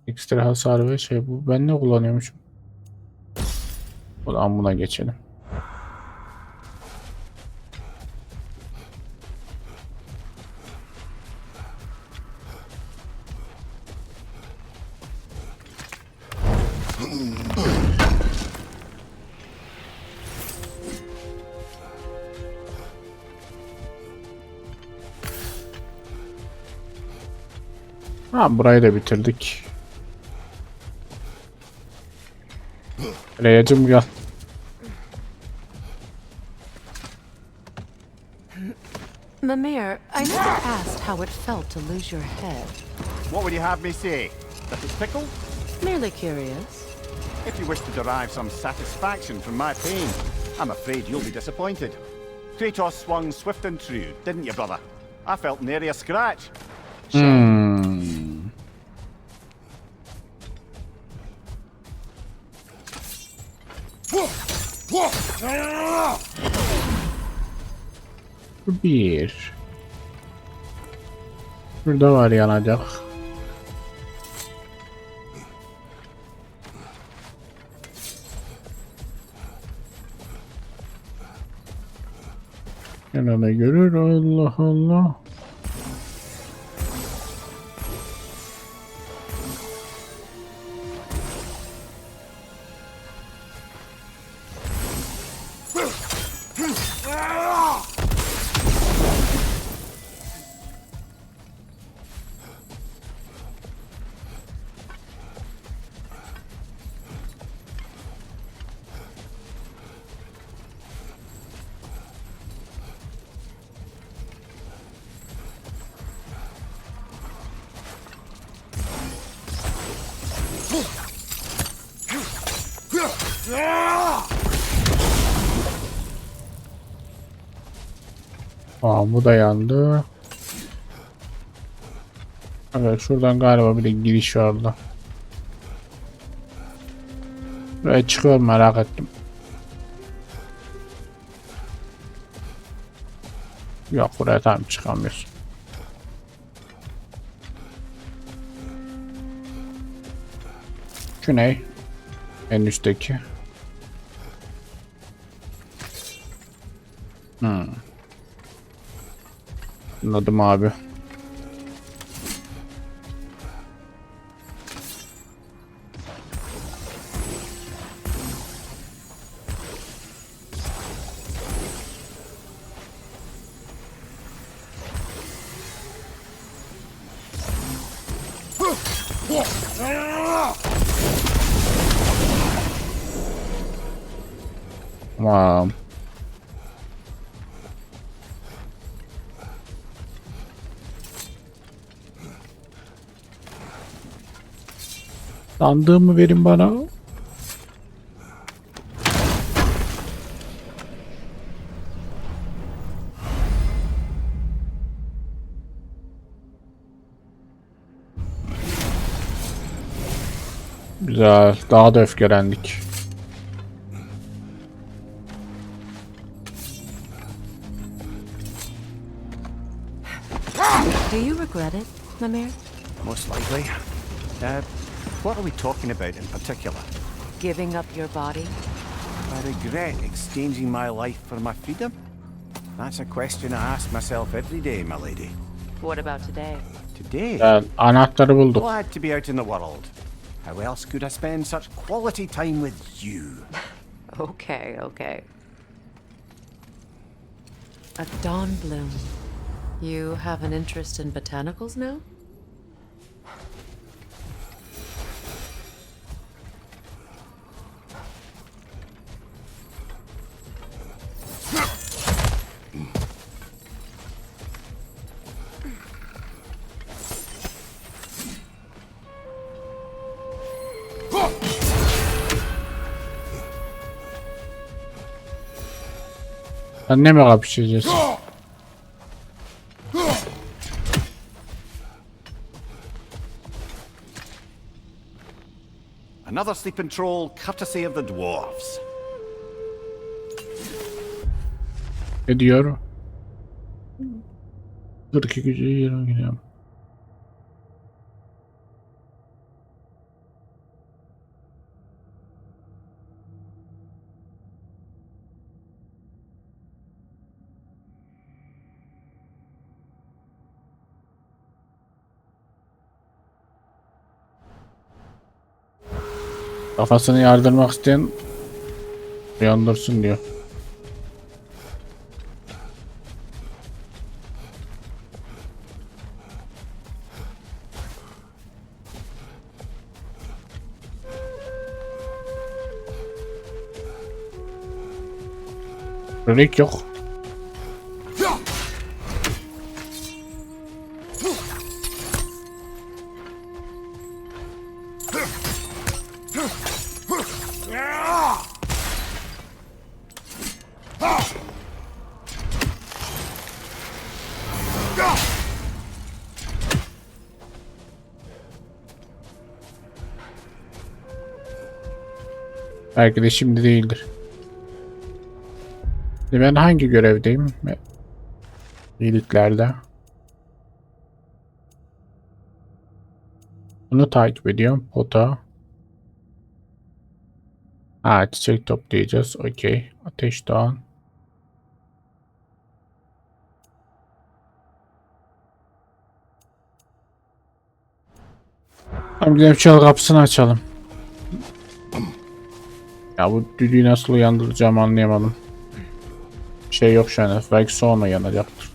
Ekstra hasar ve şey bu. Ben ne kullanıyormuşum? O zaman buna geçelim. Ha, burayı da bitirdik. Reyacım gel. Mimir, I never asked how it felt to lose your head. What would you have me say? That it's pickled? Merely curious. If you wish to derive some satisfaction from my pain, I'm afraid you'll be disappointed. Kratos swung swift and true, didn't you, brother? I felt nary a scratch. Bir. Burada var yanacak. Yanana görür, Allah Allah. Aa, bu da yandı. Evet, şuradan galiba bir de giriş vardı. Buraya çıkıyorum, merak ettim. Yok, buraya tam çıkamıyorsun. Şu ne? En üstteki. Anladım abi. Tamam. Sandığımı verin bana. Güzel. Daha da öfkelendik. Do you regret it, Mimir? Most likely. What are we talking about in particular? Giving up your body? I regret exchanging my life for my freedom? That's a question I ask myself every day, my lady. What about today? Today? Anahtarı bulduk. Glad to be out in the world. How else could I spend such quality time with you? Okay, okay. A dawn bloom. You have an interest in botanicals now? Sen ne mi kapışacağız? Another sleeping troll, courtesy of the dwarves. Ne diyor? 42 gücü 20 gidiyorum. Kafasını yardırmak isteyen uyandırsın diyor. Relik yok. Belki de şimdi değildir. Şimdi ben hangi görevdeyim? İyiliklerde. Bunu takip ediyorum. Pota. Ha, çiçek toplayacağız. Okey. Ateş Doğan. Tamam, gidelim çal kapısını açalım. Ya bu düdüğü nasıl uyandıracağımı anlayamadım. Bir şey yok şu an. Belki sonra yanacaktır.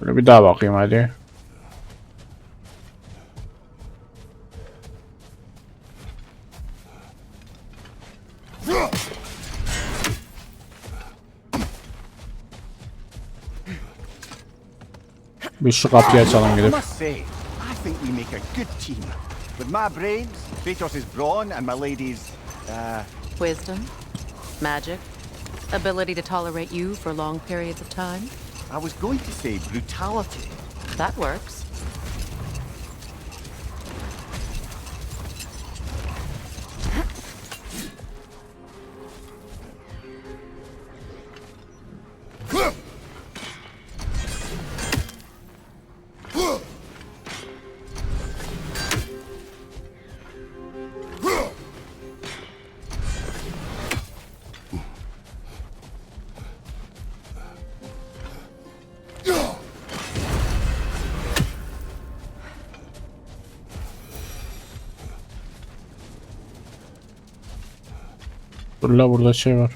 Böyle bir daha bakayım hadi. Bir şu kapıyı açalım I gidip. must say, I think we make a good team. With my brains, Kratos' brawn, and my lady's, Wisdom, magic, ability to tolerate you for long periods of time. I was going to say brutality. That works. Dur la, burada şey var.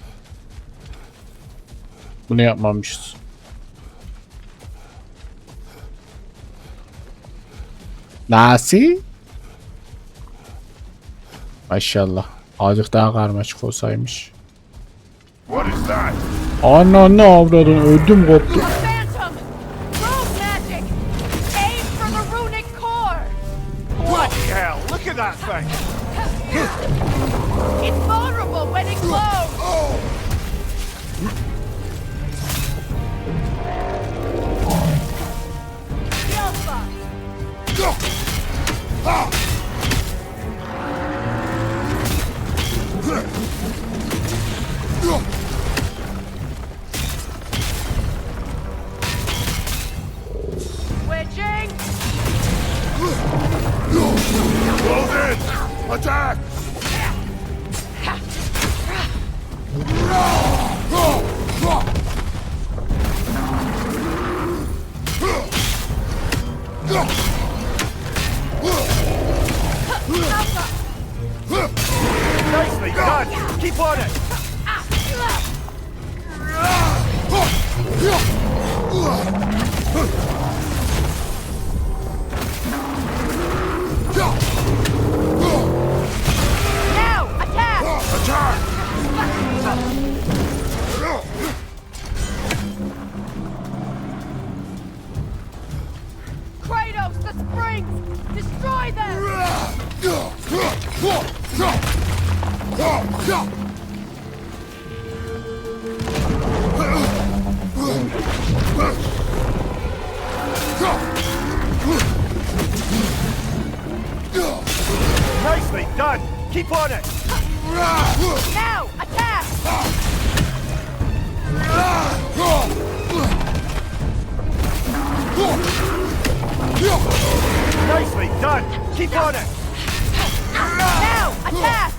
Bunu yapmamışız. Nasıl? Maşallah. Azıcık daha karmaşık olsaymış. What is that? Ana ne avradın, ödüm koptu. A phantom! Rogue magic! Aim for the runic core! Bloody hell, look at that thing! It's vulnerable when it glows! Alpha! Switching! Close in! Attack! Nicely done! Keep on it! Now, attack! Attack! Kratos, the springs! Destroy them! Nicely done! Keep on it! Now, attack! Nicely done! Keep on it! Now, attack!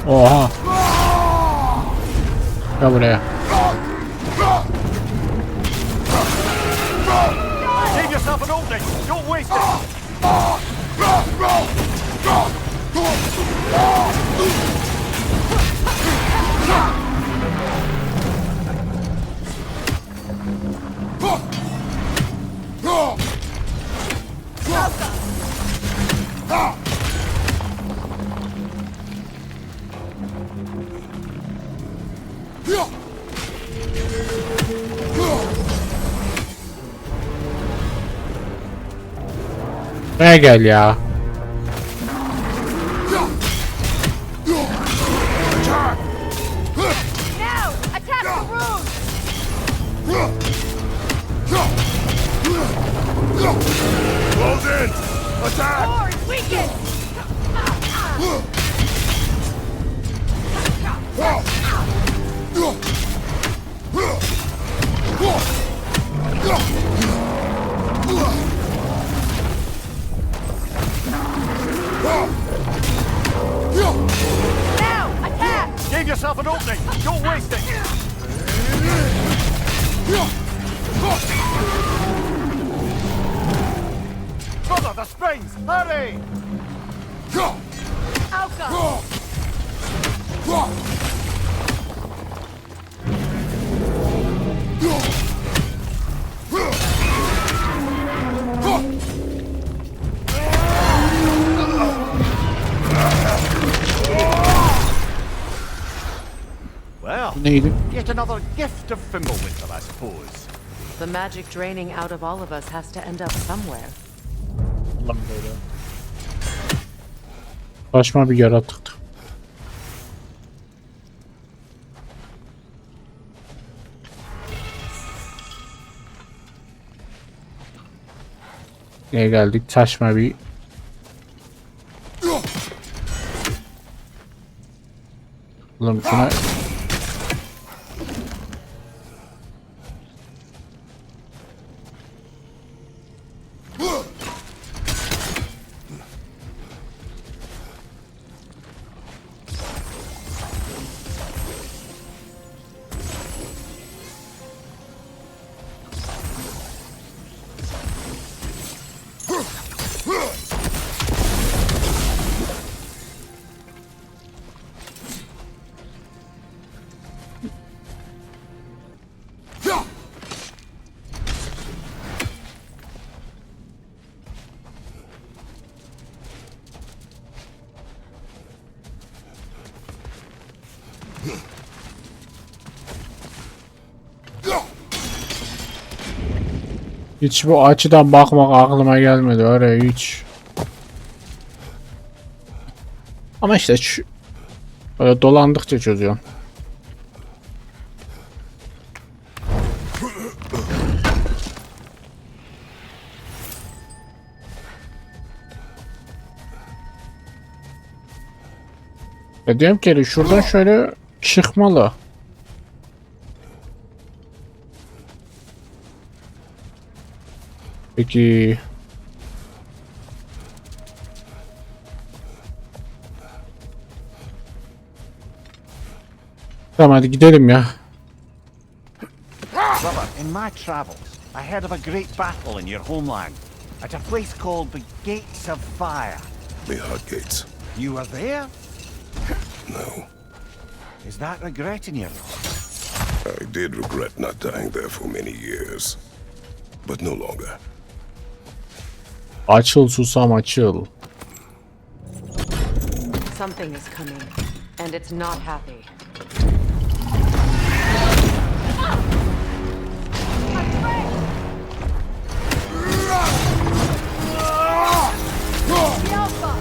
Oha. Gel buraya. Save yourself an opening! Don't waste it! Buraya gel ya. Now, attack the rune! Close in! Attack! Door is weakened! Now, attack! Give yourself an opening! Don't waste it! Brother, the springs! Hurry! Alka! Well, Neydi? yet another gift of Fimbulwinter, I suppose. The magic draining out of all of us has to end up somewhere. Lan böyle. Saçma bir yaratıktı. Neye geldik? Saçma bir... Oğlum şuna... Hiç bu açıdan bakmak aklıma gelmedi oraya hiç. Ama işte şu böyle dolandıkça çözüyorum. Ve diyorum ki şuradan şöyle çıkmalı. Peki. Tamam hadi gidelim ya. Brother, in my travels, I heard of a great battle in your homeland, at a place called the Gates of Fire. The Hut Gates. You were there? No. Is that regretting you? I did regret not dying there for many years. But no longer. Açıl susam açıl. Something is coming, and it's not happy. The Alpha!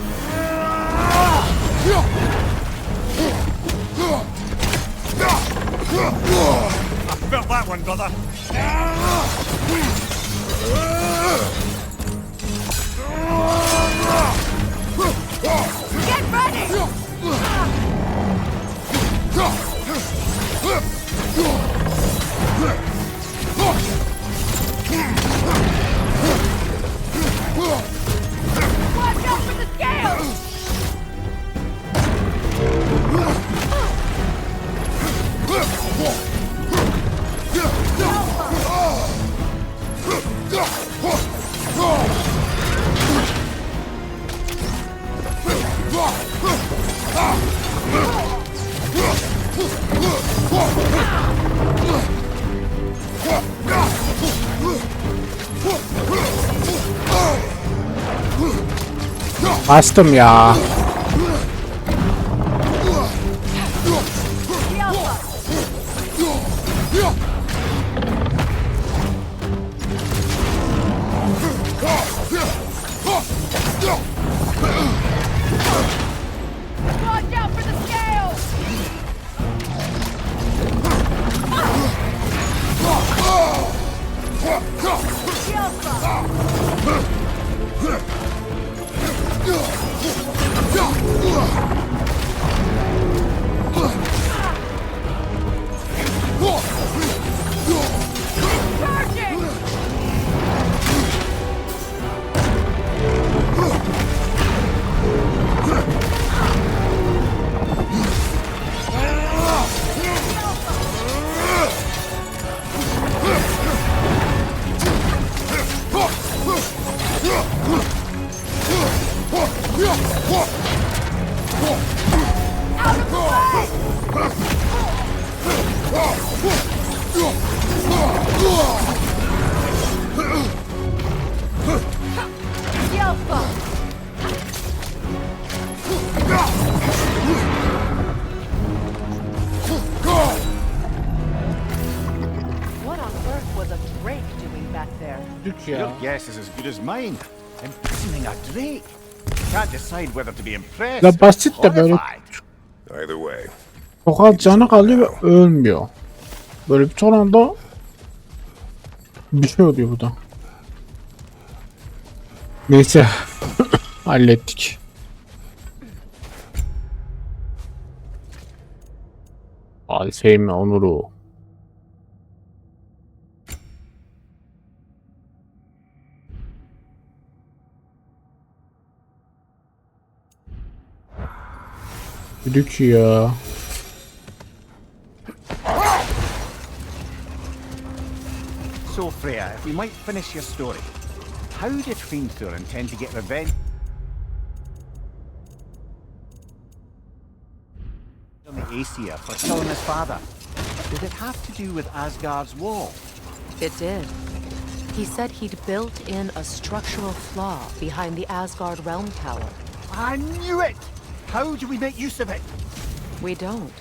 I felt that one, brother. Get ready! Watch out for the scales! Bastım ya. Watch out for the scales! Charging! What on earth was a drake doing back there? Dük ya. Your guess is as good as mine. Imprisoning a drake. Can't decide whether to be impressed La or basit de böyle horrified. Either way, çok az canı kalıyor ve ölmüyor. Böyle bir son anda bir şey oluyor burada. Neyse. Hallettik. Al sevme Onur'u. Düdük ya. So, Freya, if we might finish your story. How did Hrimthur intend to get revenge on the Aesir for killing his father? Did it have to do with Asgard's wall? It did. He said he'd built in a structural flaw behind the Asgard realm tower. I knew it! How do we make use of it? We don't.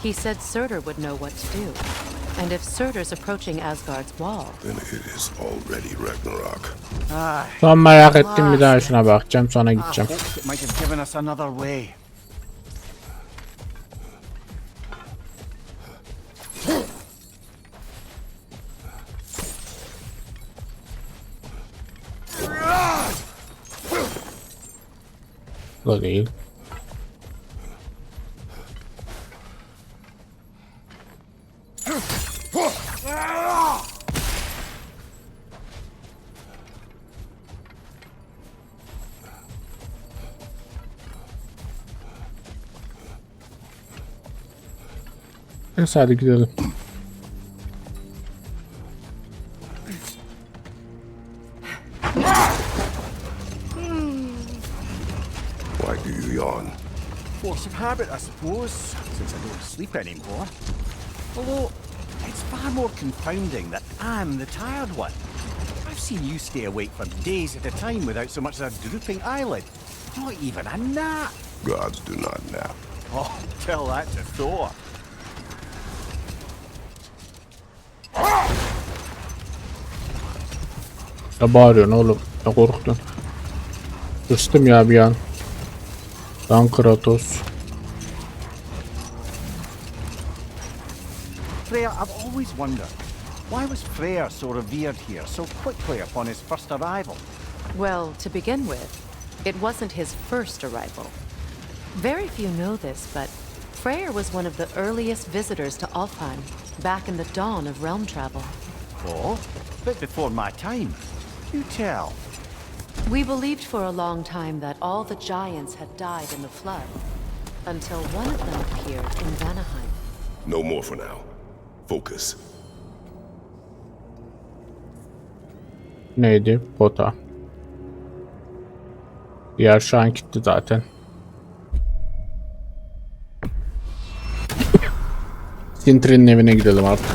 He said Surtur would know what to do. And if Surtur's approaching Asgard's wall, then it is already Ragnarok. Ah, Son merak ettim, bir daha şuna bakacağım, sonra I gideceğim. hoped it might have given us another way. Bu da değil. Neyse hadi gidelim. Why do you yawn? Force of habit, I suppose, since I don't sleep anymore. Although, it's far more confounding that I'm the tired one. I've seen you stay awake for days at a time without so much as a drooping eyelid. Not even a nap. Gods do not nap. Oh, tell that to Thor. Ne bağırıyorsun oğlum? Ne korktun? Kıstım ya bir an. Lan Kratos. Freya, I've always wondered, why was Freyr so revered here so quickly upon his first arrival? well, to begin with, it wasn't his first arrival. Very few know this, but Freyr was one of the earliest visitors to Alfheim, back in the dawn of realm travel. Oh, but before my time. You tell. We believed for a long time that all the giants had died in the flood, until one of them appeared in Vanaheim. No more for now. Focus. Neydi? Pota. Diğer şu an gitti zaten. Sindri'nin evine gidelim artık.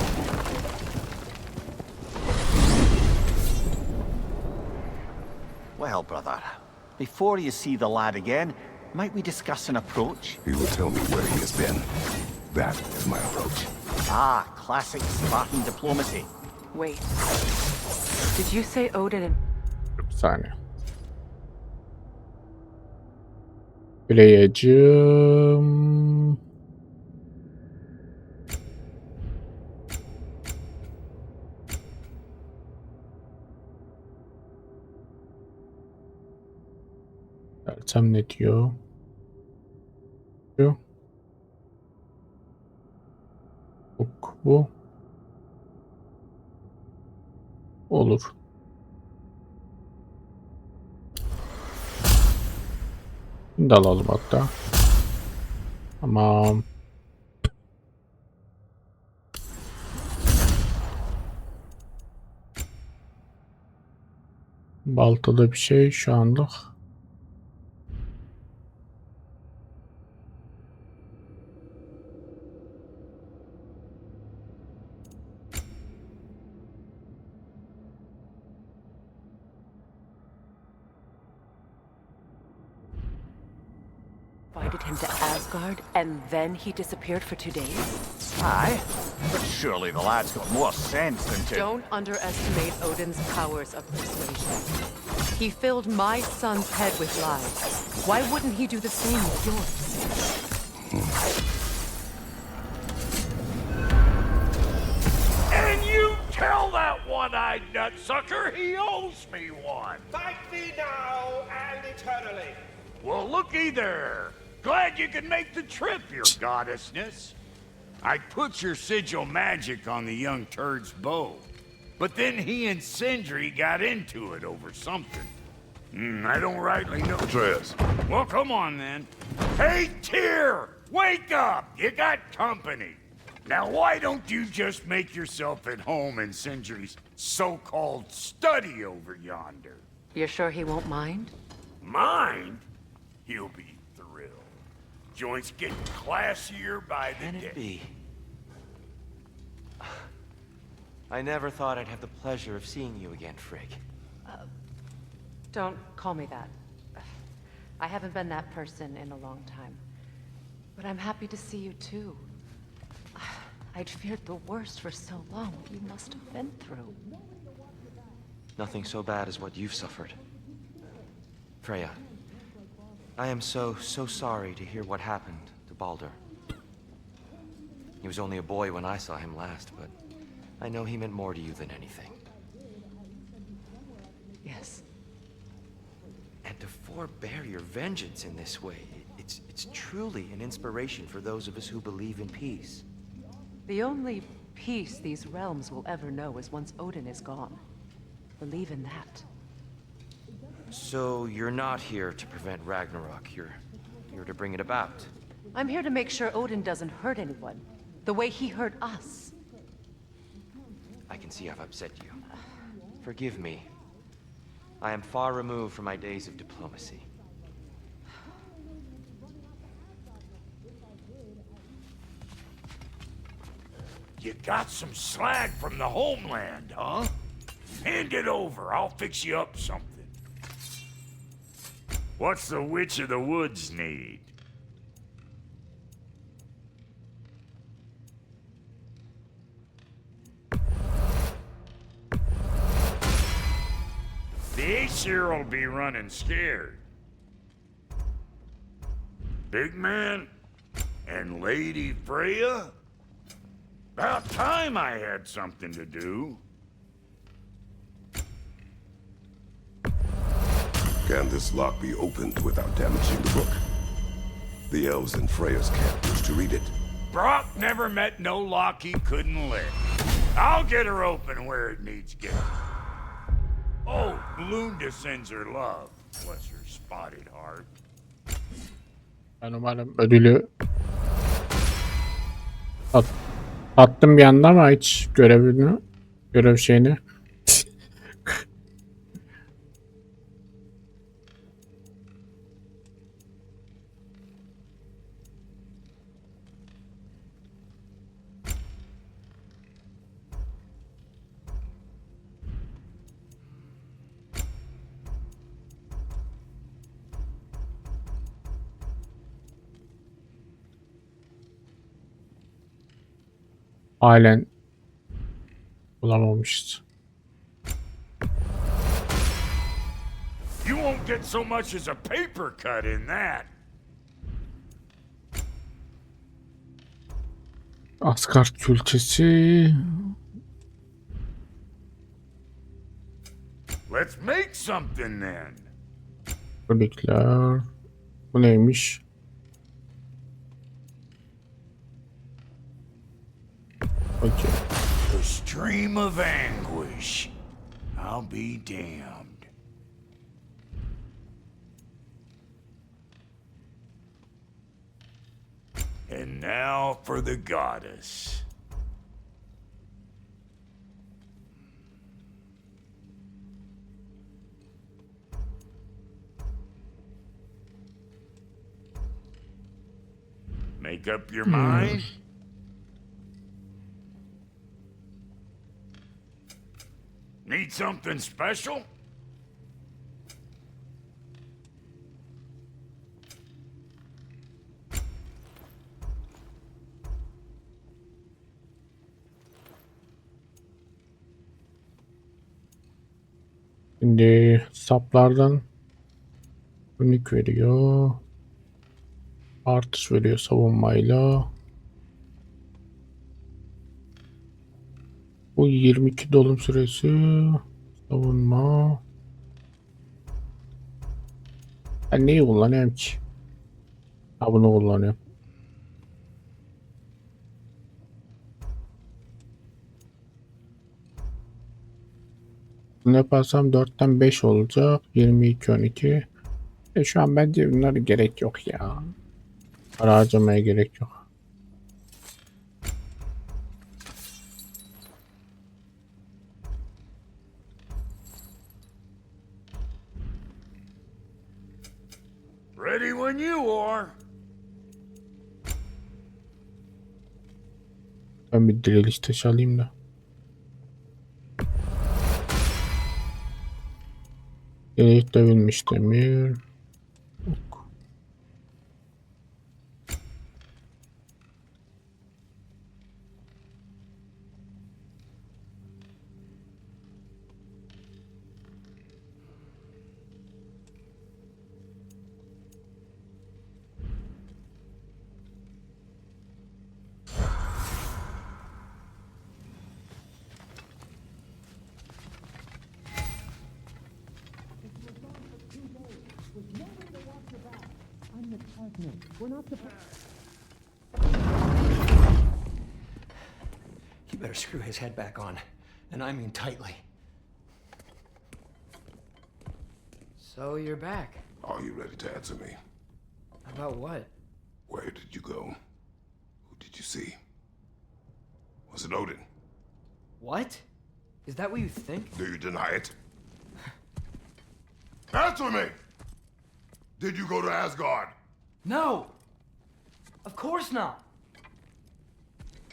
Well, brother, Before you see the lad again, might we discuss an approach? He will tell me where he has been. That is my approach. Ah, classic Spartan diplomacy. Wait. Did you say Odin and... Bir saniye. Playacığım. Dersem ne diyor? Bu. Olur. Bunu da alalım hatta. Tamam. Baltalı bir şey şu anlık. invited him to Asgard, and then he disappeared for 2 days? Aye, but surely the lad's got more sense than to... Don't underestimate Odin's powers of persuasion. He filled my son's head with lies. Why wouldn't he do the same with yours? And you tell that one-eyed nutsucker he owes me one. Thank thee now and eternally. Well, looky there. Glad you could make the trip, your goddessness. I put your sigil magic on the young turd's bow, but then he and Sindri got into it over something. I don't rightly know. Atreus. Well, come on then. Hey, Tyr! Wake up! You got company. Now, why don't you just make yourself at home in Sindri's so-called study over yonder? You're sure he won't mind? Mind? He'll be thrilled. Joint's getting classier by the Can day. it be? I never thought I'd have the pleasure of seeing you again, Frigg. Don't call me that. I haven't been that person in a long time. But I'm happy to see you too. I'd feared the worst for so long. What you must have been through. Nothing so bad as what you've suffered. Freya, I am so sorry to hear what happened to Baldur. He was only a boy when I saw him last, but I know he meant more to you than anything. Yes. And to forbear your vengeance in this way, it's truly an inspiration for those of us who believe in peace. The only peace these realms will ever know is once Odin is gone. Believe in that. So you're not here to prevent Ragnarok, you're here to bring it about. I'm here to make sure Odin doesn't hurt anyone, the way he hurt us. I can see I've upset you. Forgive me. I am far removed from my days of diplomacy. You got some slag from the homeland, huh? Hand it over. I'll fix you up something. What's the Witch of the Woods need? The Aesir'll be running scared. Big man and Lady Freya? About time I had something to do. Can this lock be opened without damaging the book? The elves in Freya's camp wish to read it. Brock never met no lock he couldn't lick. I'll get her open where it needs getting. Oh, Lunda sends her love. Bless her spotted heart. Ben umarım ödülü attım bir anda ama hiç görev şeyini Halen bulamamışız. You won't get so much as a paper cut in that. Asgard külçesi. Let's make something then. Vakitler. Bu neymiş? Okay. The stream of anguish. I'll be damned. And now for the goddess. Make up your mind? Need something special? Şimdi saplardan örnek veriyor. Artış veriyor savunmayla. Bu 22 dolum süresi. Savunma. Ben neyi kullanıyorum ki? Ha, bunu kullanıyorum. Bunu yaparsam 4'ten 5 olacak. 22, 12. Şu an bence bunlara gerek yok ya. Para harcamaya gerek yok. Ready when you are. Ben bir diriliş taşı alayım da. Diriliş dövülmüş demir. You better screw his head back on, and I mean tightly. So you're back. Are you ready to answer me? About what? Where did you go? Who did you see? Was it Odin? What? Is that what you think? Do you deny it? Answer me! Did you go to Asgard? No! Of course not!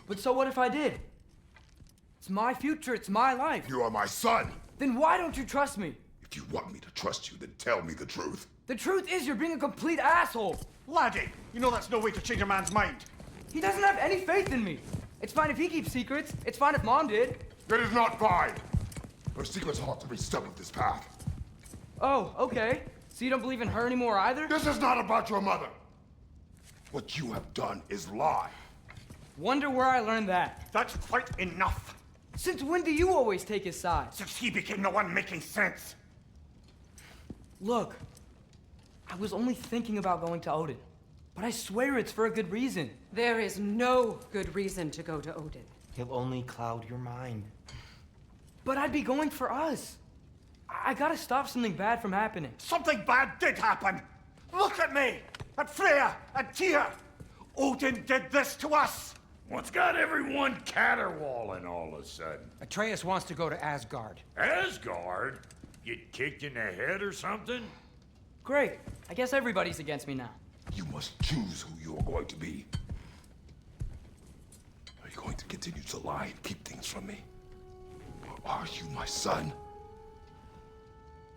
But so what if I did? It's my future, it's my life. You are my son! Then why don't you trust me? If you want me to trust you, then tell me the truth. The truth is you're being a complete asshole! Laddie, you know that's no way to change a man's mind. He doesn't have any faith in me. It's fine if he keeps secrets. It's fine if Mom did. It is not fine! Her secrets ought to be stuck with this path. Oh, okay. So you don't believe in her anymore either? This is not about your mother! What you have done is lie. Wonder where I learned that. That's quite enough. Since when do you always take his side? Since he became the one making sense. Look, I was only thinking about going to Odin. But I swear it's for a good reason. There is no good reason to go to Odin. He'll only cloud your mind. But I'd be going for us. I gotta stop something bad from happening. Something bad did happen. Look at me, at Freya, at Tyr. Odin did this to us. What's got everyone caterwauling all of a sudden? Atreus wants to go to Asgard. Asgard? Get kicked in the head or something? Great. I guess everybody's against me now. You must choose who you are going to be. Are you going to continue to lie and keep things from me? Or are you my son?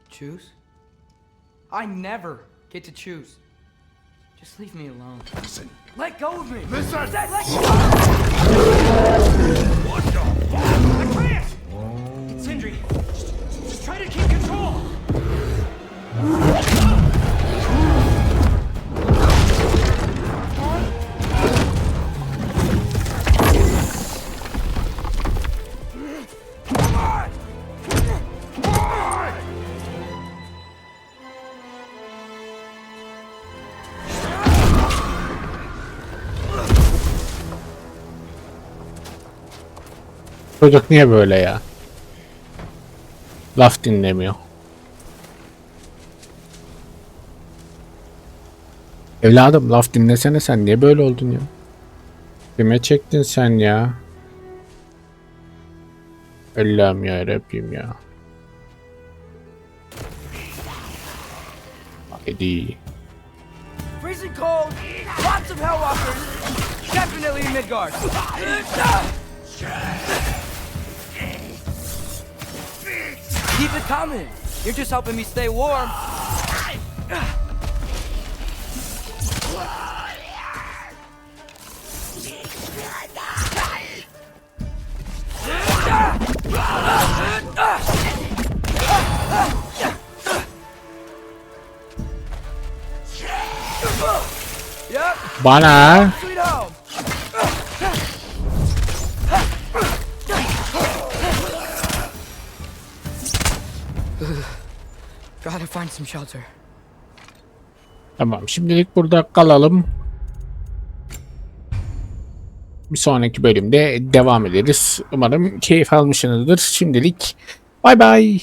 Choose? I never get to choose. Just leave me alone. Listen. Let go of me! Listen! I said let go! What the fuck? Atreus! Sindri, just try to keep control! Çocuk niye böyle ya? Laf dinlemiyor. Evladım laf dinlesene, sen niye böyle oldun ya? Kime çektin sen ya? Allah'ım ya Rabbim ya. Haydi. Freezing cold, lots of hellwalkers, definitely in Midgard. Keep it coming. You're just helping me stay warm. Yep. Bana. Sweet home. Gotta find some shelter. Tamam, şimdilik burada kalalım. Bir sonraki bölümde devam ederiz. Umarım keyif almışsınızdır. Şimdilik bay bay.